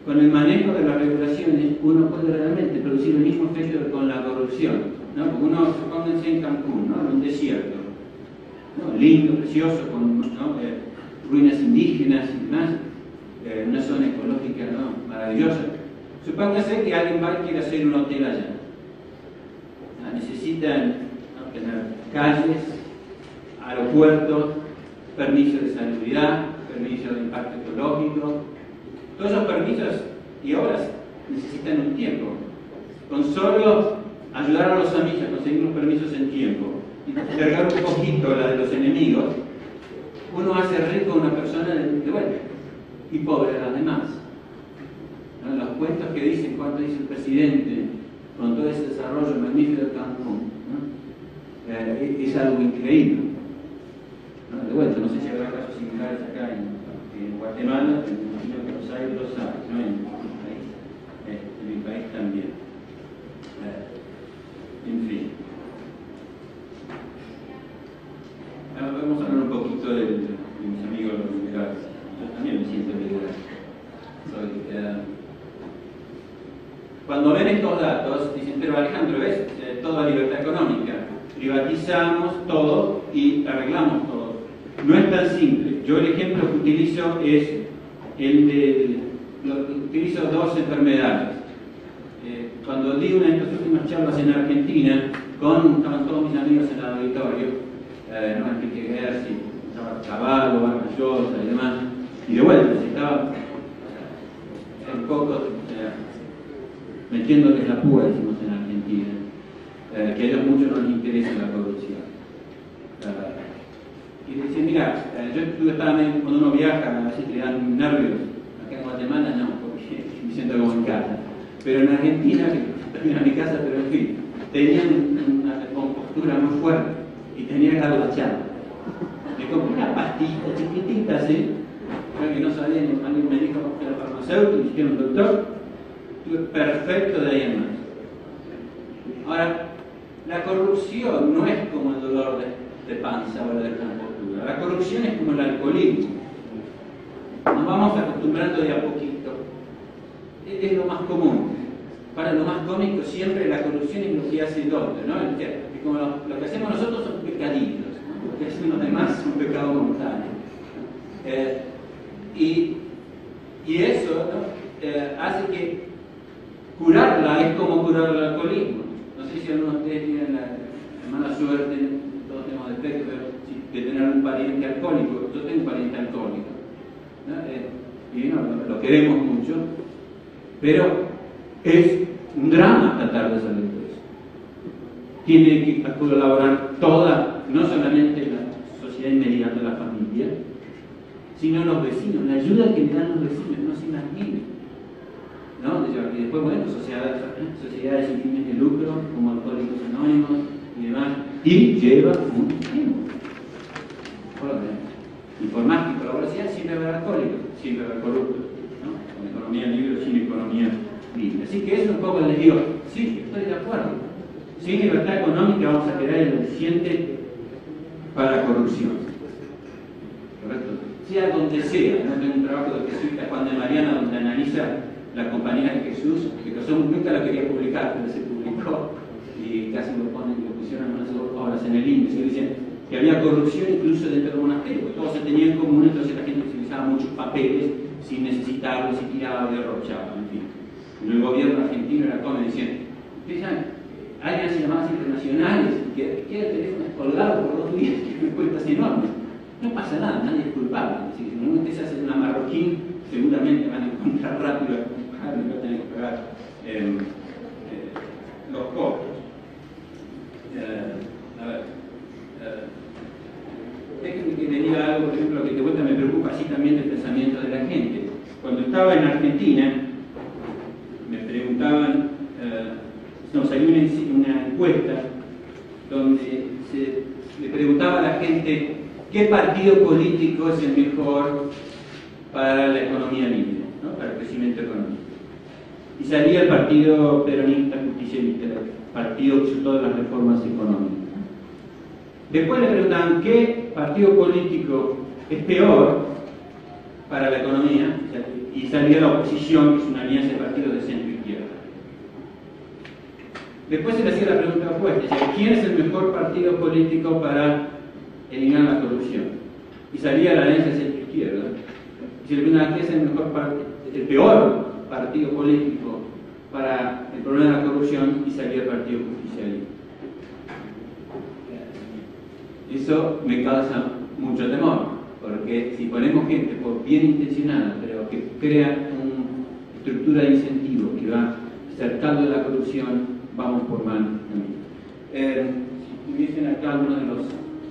con el manejo de las regulaciones, uno puede realmente producir el mismo efecto que con la corrupción, ¿no? Porque uno, supónganse en Cancún, ¿no? En un desierto, ¿no? Lindo, precioso, con, ¿no? Ruinas indígenas y demás, una zona ecológica, ¿no? Maravillosa. Supóngase que alguien va y quiere hacer un hotel allá. Necesitan, ¿no? Tener calles, aeropuertos, permisos de salubridad, permisos de impacto ecológico. Todos esos permisos y obras necesitan un tiempo. Con solo ayudar a los amigos a conseguir los permisos en tiempo y cargar un poquito la de los enemigos, uno hace rico a una persona de vuelta y pobre a las demás. ¿No? Los cuentos que dicen cuando dice el presidente con todo ese desarrollo magnífico de Cancún, ¿no? Es algo increíble. ¿No? De vuelta, no sé si habrá casos similares acá en Guatemala, hay, ¿no? En mi país también. En fin. Vamos a hablar un poquito de mis amigos los liberales. Yo también me siento liberal. Cuando ven estos datos, dicen, pero Alejandro, ¿ves? Toda libertad económica. Privatizamos todo y arreglamos todo. No es tan simple. Yo el ejemplo que utilizo es el de... Utilizo dos enfermedades. Cuando di una de estas últimas charlas en Argentina, estaban todos mis amigos en el auditorio, ¿no? Enrique Gersi, estaba Caballo, Vargas Llosa y demás, y de vuelta, estaba un poco metiéndoles la púa, decimos en Argentina, que a ellos mucho no les interesa la corrupción. Y decían, mira, yo estaba cuando uno viaja, a veces le dan nervios. Acá en Guatemala no, porque me siento como en casa. Pero en Argentina, que también a mi casa, pero en fin, tenían una compostura muy fuerte y tenía que dar la charla. Me compré una pastilla chiquitita, ¿sí? Creo que no sabía, alguien me dijo que era farmacéutico, me dijeron, doctor, estuve perfecto de ahí en más. Ahora, la corrupción no es como el dolor de panza o la descompostura. La corrupción es como el alcoholismo. Nos vamos acostumbrando de a poquito. Es lo más común. Para lo más cómico siempre la corrupción es lo que hace el otro, ¿no? Que como lo que hacemos nosotros son pecaditos, ¿no? Lo que hacen los demás son pecados mortales. Y eso, ¿no? Hace que curarla es como curar el alcoholismo. No sé si algunos de ustedes tienen la mala suerte, todos tenemos defectos, de tener un pariente alcohólico. Yo tengo un pariente alcohólico, ¿no? Y no, lo queremos mucho, pero es un drama tratar de salir de eso. Tiene que colaborar toda, no solamente la sociedad inmediata de la familia, sino los vecinos, la ayuda que le dan los vecinos, no se imaginen, ¿no? Y después, bueno, sociedades sin fines de lucro, como Alcohólicos Anónimos y demás, y lleva mucho tiempo. Y por más que colaboración, siempre va a haber alcohólicos, siempre va a haber corruptos, ¿no? Con economía libre o sin economía libre. Así que eso un poco les digo, sí, estoy de acuerdo. Sin libertad económica vamos a crear el aliciente para la corrupción. ¿Correcto? Sea donde sea. ¿No? Tengo un trabajo de jesuita Juan de Mariana donde analiza la compañía de Jesús, que nunca la quería publicar, pero se publicó y casi lo pusieron en unas obras en el índice. Dicen que había corrupción incluso dentro del monasterio, porque todos se tenían en común, entonces la gente utilizaba muchos papeles sin necesitarlos y tiraba y derrochaba, en fin. En el gobierno argentino era como decían, ustedes saben, hay unas llamadas internacionales que queda el teléfono descolgado por 2 días, que me cuentas enormes. No pasa nada, nadie es culpable. Si en un momento se hace una marroquín, seguramente van a encontrar rápido a culpable y no tener que pagar los costos. A ver, déjenme que te diga algo, por ejemplo, que de vuelta me preocupa así también el pensamiento de la gente. Cuando estaba en Argentina, me preguntaban, nos salió una encuesta donde le preguntaba a la gente qué partido político es el mejor para la economía libre, ¿no? Para el crecimiento económico. Y salía el partido peronista, justicialista, el partido que hizo todas las reformas económicas. Después le preguntaban qué partido político es peor para la economía, y salía la oposición, que es una alianza de partidos de centro izquierda. Después se le hacía la pregunta opuesta, ¿quién es el mejor partido político para eliminar la corrupción? Y salía la alianza de centro izquierda. Y se le preguntaba, ¿quién es el peor partido político para el problema de la corrupción? Y salía el partido justicialista. Eso me causa mucho temor, porque si ponemos gente por bien intencionada, pero que crea una estructura de incentivos que va cercando la corrupción, vamos por mal camino. Si tuviesen acá algunos de los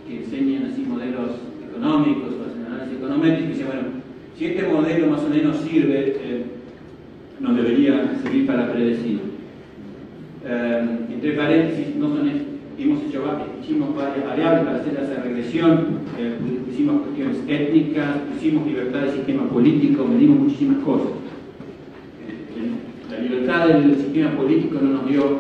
que enseñan así modelos económicos o hacen análisis econométrico, dicen, bueno, si este modelo más o menos sirve, nos debería servir para predecir. Entre paréntesis, no son hicimos varias variables para hacer esa regresión, pusimos cuestiones étnicas, pusimos libertad del sistema político, medimos muchísimas cosas. La libertad del sistema político no nos dio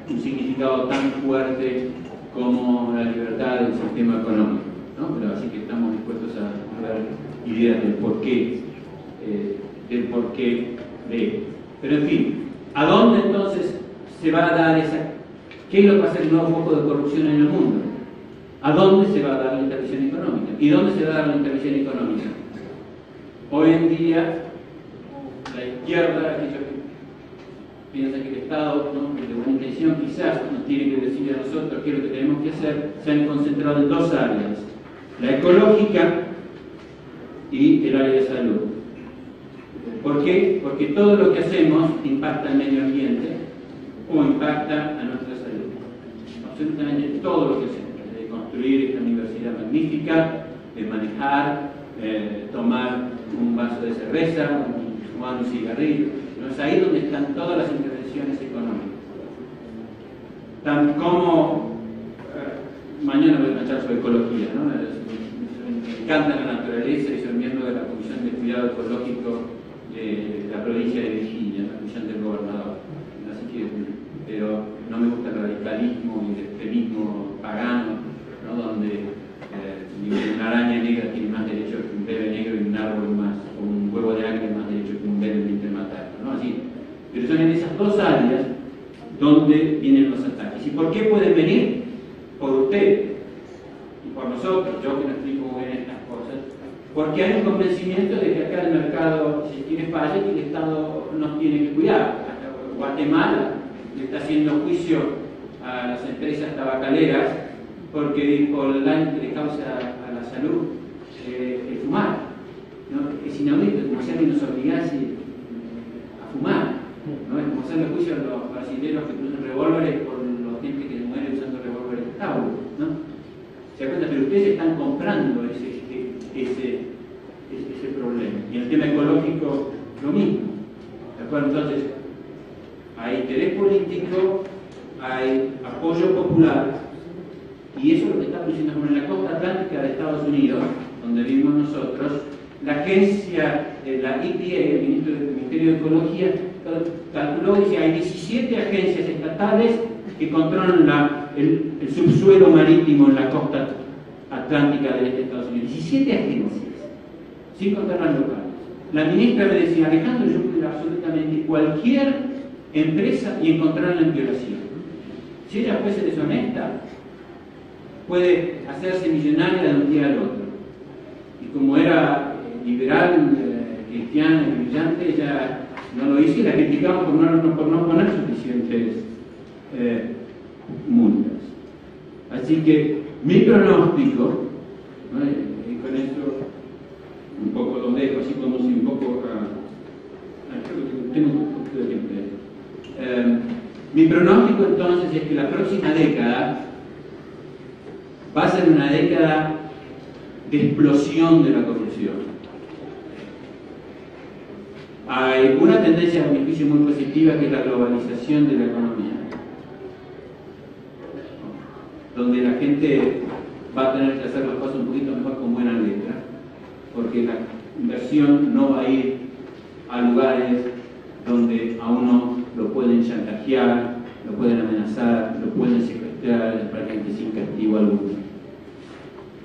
un significado tan fuerte como la libertad del sistema económico, ¿no? Pero así que estamos dispuestos a dar ideas del porqué de. Pero en fin, ¿a dónde entonces se va a dar esa? ¿Qué es lo que va a ser el nuevo foco de corrupción en el mundo? ¿A dónde se va a dar la intervención económica? ¿Y dónde se va a dar la intervención económica? Hoy en día, la izquierda, aquellos que piensan que el Estado, ¿no?, de buena intención, quizás nos tiene que decir a nosotros qué es lo que tenemos que hacer, se han concentrado en dos áreas: la ecológica y el área de salud. ¿Por qué? Porque todo lo que hacemos impacta al medio ambiente o impacta a nuestra salud. Absolutamente todo lo que hacemos, de construir esta universidad magnífica, de manejar, tomar un vaso de cerveza, fumar un cigarrillo. ¿No? Es ahí donde están todas las intervenciones económicas. Tan como mañana voy a planchar sobre ecología, ¿no? Me encanta la naturaleza y soy miembro de la Comisión de Cuidado Ecológico de la provincia de Virginia, la comisión del gobernador. Así que, pero no me gusta el radicalismo y el extremismo pagano, ¿no?, donde una araña negra tiene más derecho que un bebé negro y un árbol más, o un huevo de águila más derecho que un bebé mientras matarlo, ¿no? Así. Pero son en esas dos áreas donde vienen los ataques. ¿Y por qué pueden venir? Por usted y por nosotros, yo que no explico muy bien estas cosas, porque hay un convencimiento de que acá el mercado, si tiene falla, que el Estado nos tiene que cuidar. Guatemala le está haciendo juicio a las empresas tabacaleras porque dijo el daño que le causa a la salud el fumar, ¿no? Es inaudito, como si alguien nos obligase a fumar, ¿no? Es como hacerle juicio a los brasileños que usan revólveres por los gente que muere usando revólveres Tauro, ¿no? ¿Se da cuenta? Pero ustedes están comprando ese problema. Y en el tema ecológico, lo mismo. ¿De acuerdo? Entonces, hay interés político, hay apoyo popular, y eso es lo que está produciendo. Como en la costa atlántica de Estados Unidos, donde vivimos nosotros, la agencia, la EPA, el Ministerio de Ecología, calculó y dice: hay 17 agencias estatales que controlan el subsuelo marítimo en la costa atlántica del este de Estados Unidos. 17 agencias, sin contar las locales. La ministra me decía: Alejandro, yo puedo ir a absolutamente cualquier empresa y encontrarla en violación. Si ella fuese deshonesta, puede hacerse millonaria de un día al otro. Y como era liberal, cristiana y brillante, ella no lo hizo y la criticamos por no poner suficientes multas. Así que mi pronóstico, ¿no?, y con esto un poco lo dejo, así podemos ir un poco creo que tengo un poquito de tiempo. Mi pronóstico entonces es que la próxima década va a ser una década de explosión de la corrupción. Hay una tendencia, a mi juicio, muy positiva, que es la globalización de la economía, donde la gente va a tener que hacer las cosas un poquito mejor con buena letra, porque la inversión no va a ir a lugares donde a uno lo pueden chantajear, lo pueden amenazar, lo pueden secuestrar prácticamente sin castigo alguno.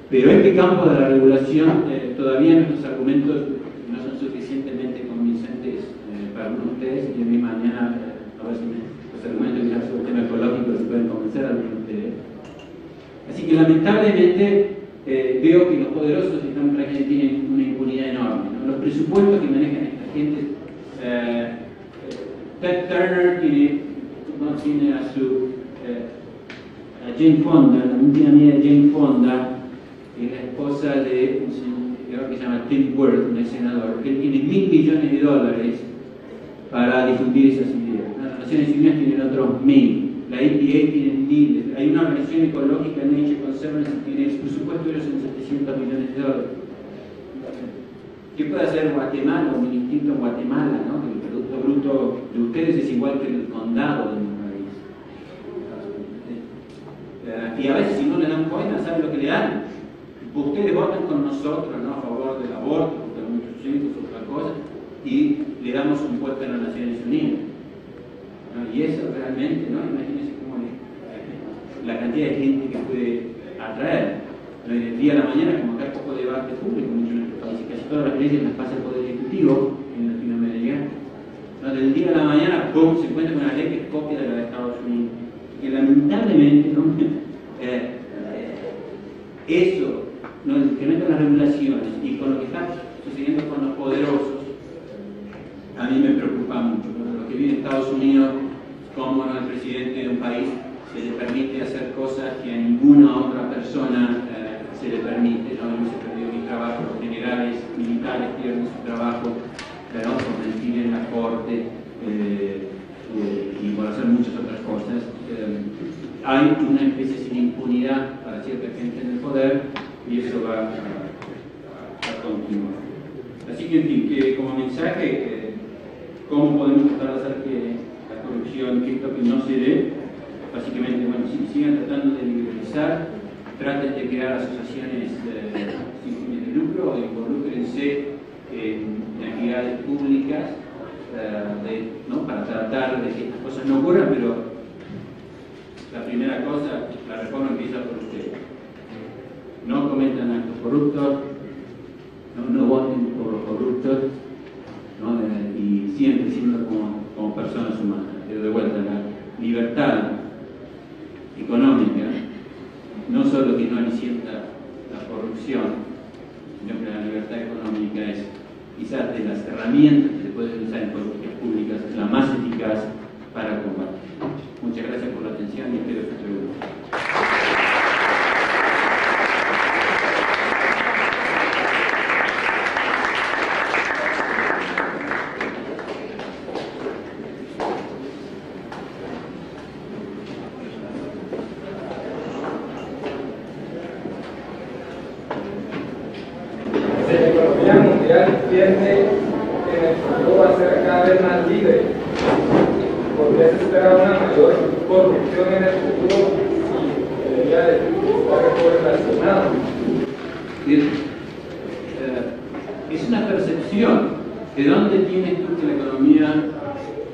Pero este campo de la regulación, todavía nuestros argumentos no son suficientemente convincentes para algunos de ustedes, y a mí mañana, a ver si los argumentos que ya sobre el tema ecológico se pueden convencer a algunos de ustedes. Así que lamentablemente veo que los poderosos prácticamente tienen una impunidad enorme, ¿no? Los presupuestos que manejan esta gente, Ted Turner tiene a Jane Fonda, la última amiga de Jane Fonda, es la esposa de un señor que se llama Tim Worth, un senador, que tiene $1.000 millones para difundir esas ideas. Las Naciones Unidas tienen otros 1.000, la EPA tiene miles, hay una organización ecológica, Nature Conservancy, que tiene el presupuesto de ellos en $700 millones. ¿Qué puede hacer Guatemala o mi instinto Guatemala, ¿no? Que el Producto Bruto de ustedes es igual que el condado de mi país. Y a veces si no le dan coima, ¿saben lo que le dan? Ustedes votan con nosotros, ¿no?, a favor del aborto, porque hay muchos hijos, otra cosa, y le damos un puesto en las Naciones Unidas, ¿no? Y eso realmente, ¿no? Imagínense cómo la cantidad de gente que puede atraer. ¿No? Y del día a la mañana, como acá hay poco debate público, mucho en nuestro país, y casi todas las leyes las pasa el Poder Ejecutivo en Latinoamérica, ¿no? Del día a la mañana, ¡pum!, se encuentra con una ley que es copia de la de Estados Unidos. Que lamentablemente, ¿no? Eso, ¿no?, el incremento de las regulaciones y con lo que está sucediendo con los poderosos, a mí me preocupa mucho. ¿No? Lo que viene en Estados Unidos, como, ¿no?, el presidente de un país se le permite hacer cosas que a ninguna otra persona se le permite, ¿no? Yo he perdido mi trabajo, los generales militares pierden su trabajo, ¿no?, por mentir en la corte y por hacer muchas otras cosas. Hay una especie sin impunidad para cierta gente en el poder y eso va a continuar. Así que, en fin, que como mensaje, ¿cómo podemos tratar de hacer que la corrupción, que esto que no se dé? Básicamente, bueno, si sigan tratando de liberalizar, traten de crear asociaciones sin fines de lucro, involúcrense en actividades públicas, ¿no?, para tratar de que estas cosas no ocurran, pero la primera cosa, la reforma empieza por ustedes. No cometan actos corruptos, no voten por los corruptos, ¿no?, y siempre siendo como personas humanas. Pero de vuelta, la libertad económica no solo que no alicienta la corrupción, sino que la libertad económica es quizás de las herramientas que se pueden usar en políticas públicas la más eficaz para combatir. Muchas gracias por la atención y espero sus preguntas. La economía mundial piense que en el futuro va a ser cada vez más libre. ¿Por qué se espera una mayor corrupción en el futuro si debería estar correlacionado? Es una percepción. ¿De dónde tienes tú que la economía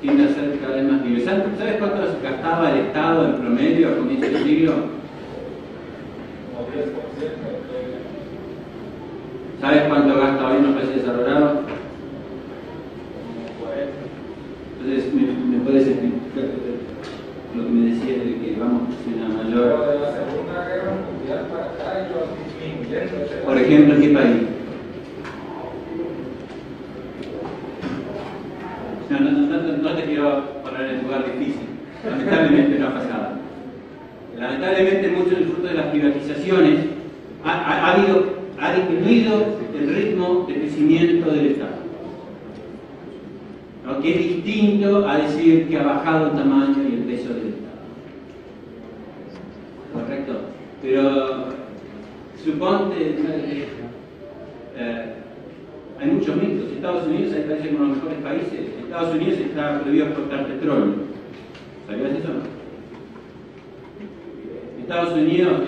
tiende a ser cada vez más libre? ¿Sabes cuánto gastaba el Estado en promedio a comienzos del siglo? Como 10%. ¿Sabes cuánto gasta hoy en los países desarrollados? Entonces, ¿me puedes explicar lo que me decías de que vamos hacia una mayor... Pero de la Segunda Guerra Mundial para acá y los disminuyendo. Por ejemplo, ¿en qué país? No te quiero poner en un lugar difícil. Lamentablemente no ha pasado. Lamentablemente mucho del fruto de las privatizaciones ha disminuido el ritmo de crecimiento del Estado, ¿no?, que es distinto a decir que ha bajado el tamaño y el peso del Estado. ¿Correcto? Pero suponte, hay muchos mitos. Estados Unidos hay países como los mejores países. En Estados Unidos está prohibido exportar petróleo. ¿Sabías eso? Estados Unidos,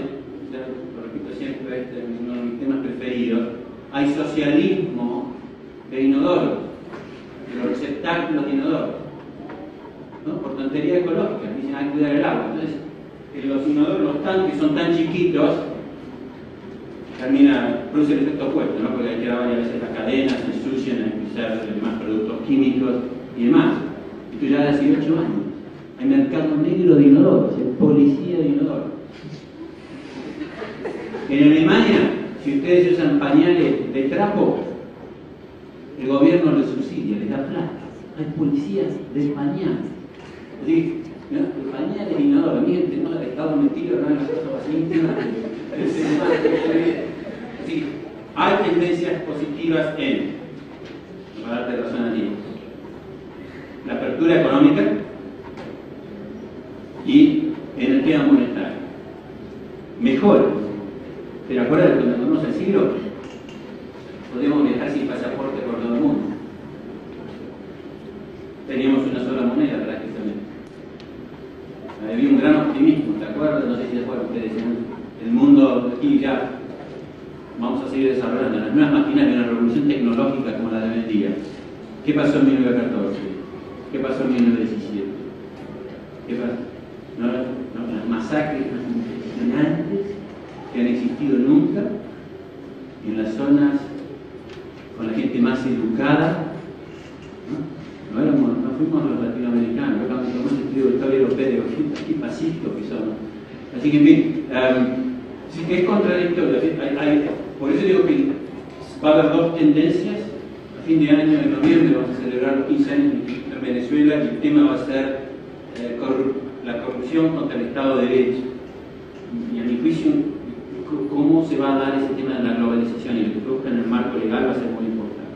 lo repito siempre, este es uno de mis temas preferidos, hay socialismo de inodoros, de los receptáculos de inodoros, ¿no?, por tontería ecológica. Dicen, hay que cuidar el agua. Entonces, los inodoros, los tanques son tan chiquitos, produce el efecto opuesto, ¿no?, porque hay que dar varias veces las cadenas, se ensucian, hay que usar demás productos químicos y demás. Esto ya de hace 18 años. Hay mercado negro de inodoros, hay policía de inodoros. En Alemania, si ustedes usan pañales de trapo, el gobierno los subsidia, les da plata. Hay policías de pañales. ¿Sí? ¿No? El pañal es inodoro. Miren, no, el Estado metido, no es una cosa más íntima. Sí, hay tendencias positivas para darte razón a ti, la apertura económica y en el tema monetario. Mejor. ¿Te acuerdas cuando andamos al siglo? Podíamos viajar sin pasaporte por todo el mundo. Teníamos una sola moneda prácticamente. había un gran optimismo, ¿te acuerdas? No sé si se acuerdan ustedes, el mundo aquí ya vamos a seguir desarrollando las nuevas maquinarias, una revolución tecnológica como la de hoy en día. ¿Qué pasó en 1914? ¿Qué pasó en 1917? ¿Qué pasó? Las masacres más impresionantes que han existido nunca en las zonas con la gente más educada. No fuimos los latinoamericanos, cuando hemos estudiado historia europea, qué pacíficos que somos. Así que, en fin, sí que es contradictorio. Por eso digo que va a haber dos tendencias. A fin de año, en noviembre, vamos a celebrar los 15 años en Venezuela y el tema va a ser la corrupción contra el Estado de Derecho. Y a mi juicio, cómo se va a dar ese tema de la globalización y lo que produzca en el marco legal va a ser muy importante.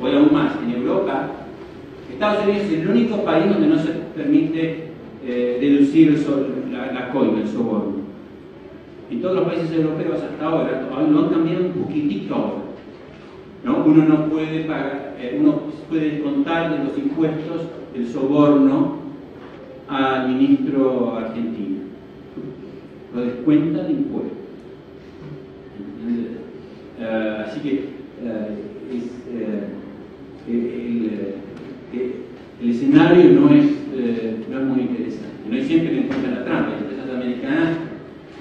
Voy aún más, en Europa, Estados Unidos es el único país donde no se permite deducir la coima, el soborno. En todos los países europeos hasta ahora, lo han cambiado un poquitito ahora, ¿no? Uno no puede pagar, uno puede contar de los impuestos el soborno al ministro argentino. Lo descuenta de impuestos. Así que el escenario no es muy interesante. No es siempre que encuentran la trampa. Las empresas americanas,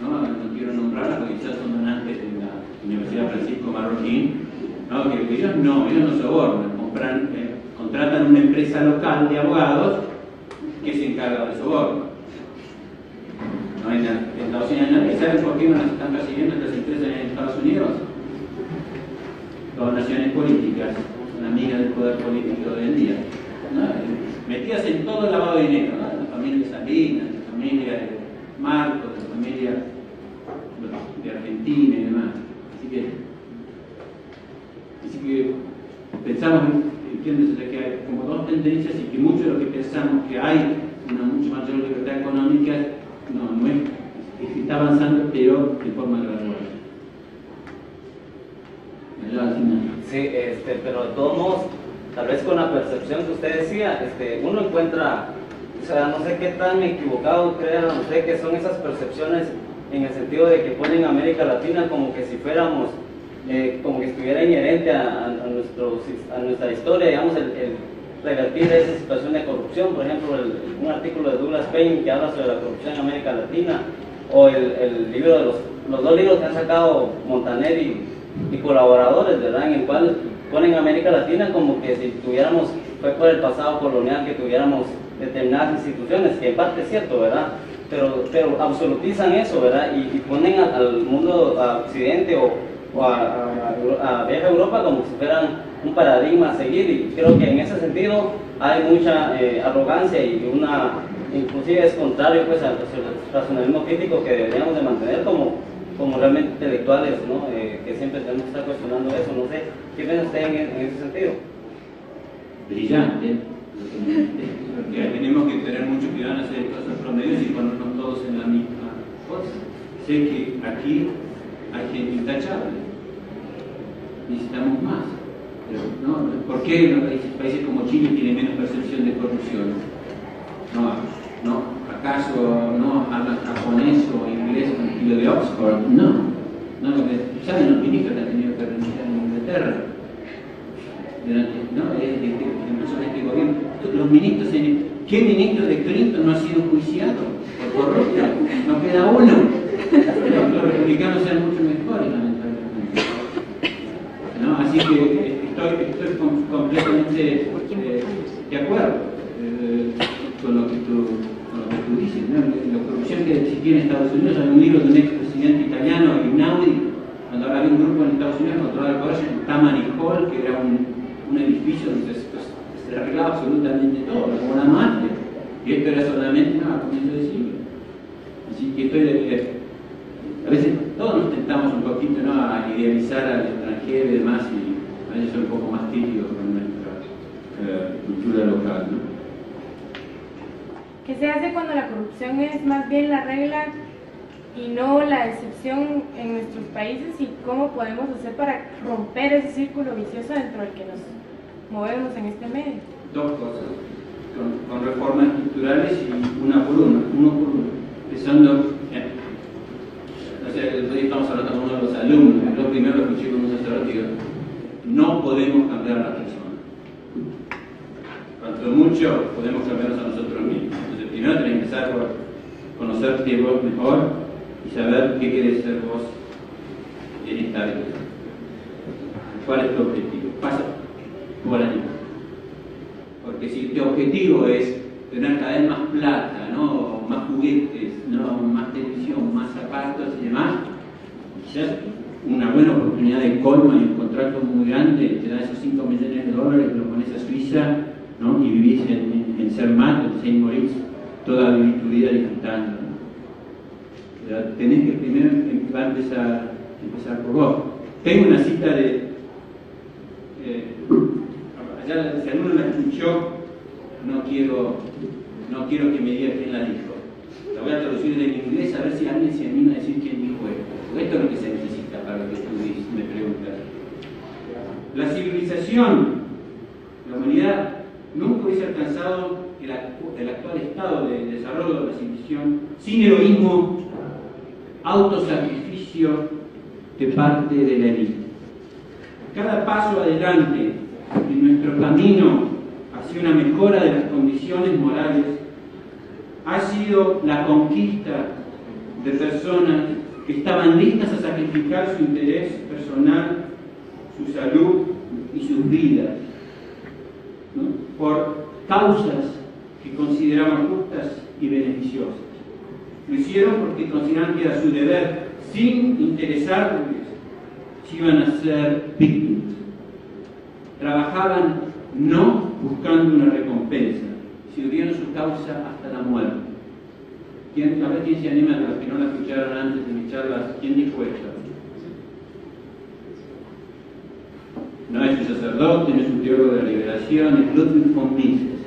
no quiero nombrarlas porque quizás son donantes de la Universidad Francisco Marroquín, que ellos no sobornan, contratan una empresa local de abogados que se encarga del soborno. En Estados Unidos, ¿saben por qué no las están persiguiendo estas empresas en Estados Unidos? Donaciones políticas, son amigas del poder político de hoy en día. Metidas en todo el lavado de dinero, la familia de Salinas, la familia de Marcos, la familia de Argentina y demás. Así que pensamos, entiéndese, que hay como dos tendencias y que mucho de lo que pensamos que hay una mucho mayor libertad económica no es que está avanzando, pero de forma gradual. Sí, pero de todos modos, tal vez con la percepción que usted decía, uno encuentra, o sea, no sé qué tan equivocado crean usted que son esas percepciones en el sentido de que ponen a América Latina como que si fuéramos, como que estuviera inherente a nuestra historia, digamos, el revertir esa situación de corrupción. Por ejemplo, un artículo de Douglas Payne que habla sobre la corrupción en América Latina, o el libro de los dos libros que han sacado Montaner y colaboradores, ¿verdad?, en el cual ponen a América Latina como que si tuviéramos, fue por el pasado colonial que tuviéramos determinadas instituciones, que en parte es cierto, ¿verdad?, pero absolutizan eso, ¿verdad?, y ponen al mundo, a Occidente o a vieja Europa como si fueran un paradigma a seguir, y creo que en ese sentido hay mucha arrogancia y inclusive es contrario pues al racionalismo crítico que deberíamos de mantener como realmente intelectuales, ¿no? Que siempre tenemos que estar cuestionando eso. No sé, ¿qué piensa usted en ese sentido? Brillante, porque tenemos que tener mucho cuidado en hacer cosas promedios y ponernos todos en la misma cosa. Sé que aquí hay gente intachable, necesitamos más. Pero, ¿no? ¿Por qué los países como Chile tienen menos percepción de corrupción? ¿Acaso no hablan japonés o inglés con estilo de Oxford? No, ¿saben los ministros que han tenido que renunciar en Inglaterra? Incluso en este gobierno, los ministros, ¿qué ministro de Clinton no ha sido enjuiciado por corrupto? No queda uno. Los republicanos sean mucho mejores, lamentablemente. Así que estoy completamente de acuerdo con lo que tú dices, ¿no? La corrupción que existía en Estados Unidos. Hay un libro de un expresidente italiano, Einaudi, cuando ahora había un grupo en Estados Unidos controlado por el Tammany Hall, que era un edificio donde se arreglaba absolutamente todo, como una mafia, y esto era solamente a comienzo de siglo. Así que a veces todos nos tentamos un poquito, ¿no?, a idealizar al extranjero y demás, y a veces son un poco más críticos con nuestra cultura local, ¿no? ¿Qué se hace cuando la corrupción es más bien la regla y no la excepción en nuestros países? ¿Y cómo podemos hacer para romper ese círculo vicioso dentro del que nos movemos en este medio? Dos cosas. con reformas estructurales y uno por uno, empezando, no sé, hoy estamos hablando con uno de los alumnos, yo primero lo escuché con un sacerdote y digo, no podemos cambiar a la persona, cuanto mucho podemos cambiarnos a nosotros mismos. Entonces primero tenés que empezar por conocerte vos mejor y saber qué querés ser vos en esta vida. ¿Cuál es tu objetivo? Pasa por ahí. Porque si tu objetivo es tener cada vez más plata, ¿no? Más juguetes, ¿no? Más televisión, más zapatos y demás, quizás una buena oportunidad de colma y un contrato muy grande te da esos 5 millones de dólares, lo pones a Suiza, ¿no? Y vivís en Zermatt, en Saint Moritz, toda tu vida disfrutando, ¿no? Pero tenés que primero empezar por vos. Tengo una cita de allá, si alguno la escuchó, no quiero que me diga quién la dijo. La voy a traducir en inglés a ver si alguien se anima a decir quién dijo esto. Porque esto es lo que se necesita para lo que tú me preguntas. La civilización, la humanidad, nunca hubiese alcanzado el actual estado de desarrollo de la civilización sin heroísmo, autosacrificio de parte de la élite. Cada paso adelante en nuestro camino hacia una mejora de las condiciones morales ha sido la conquista de personas que estaban listas a sacrificar su interés personal, su salud y sus vidas, ¿no? Por causas que consideraban justas y beneficiosas. Lo hicieron porque consideraban que era su deber, sin interesarles si iban a ser víctimas. Trabajaban no buscando una recompensa, sirvieron su causa hasta la muerte. A ver quién se anima, de los que no la escucharon antes de mis charlas, ¿quién dijo esto? No es un sacerdote, no es un teólogo de la liberación, es Ludwig von Mises,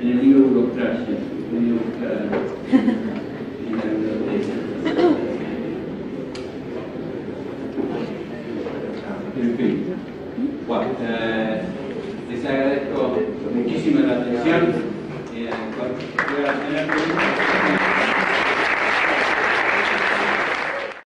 en el libro Burocracia, que he podido buscar en la biblioteca. En fin, bueno, les agradezco muchísimo la atención. Voy a tener preguntas.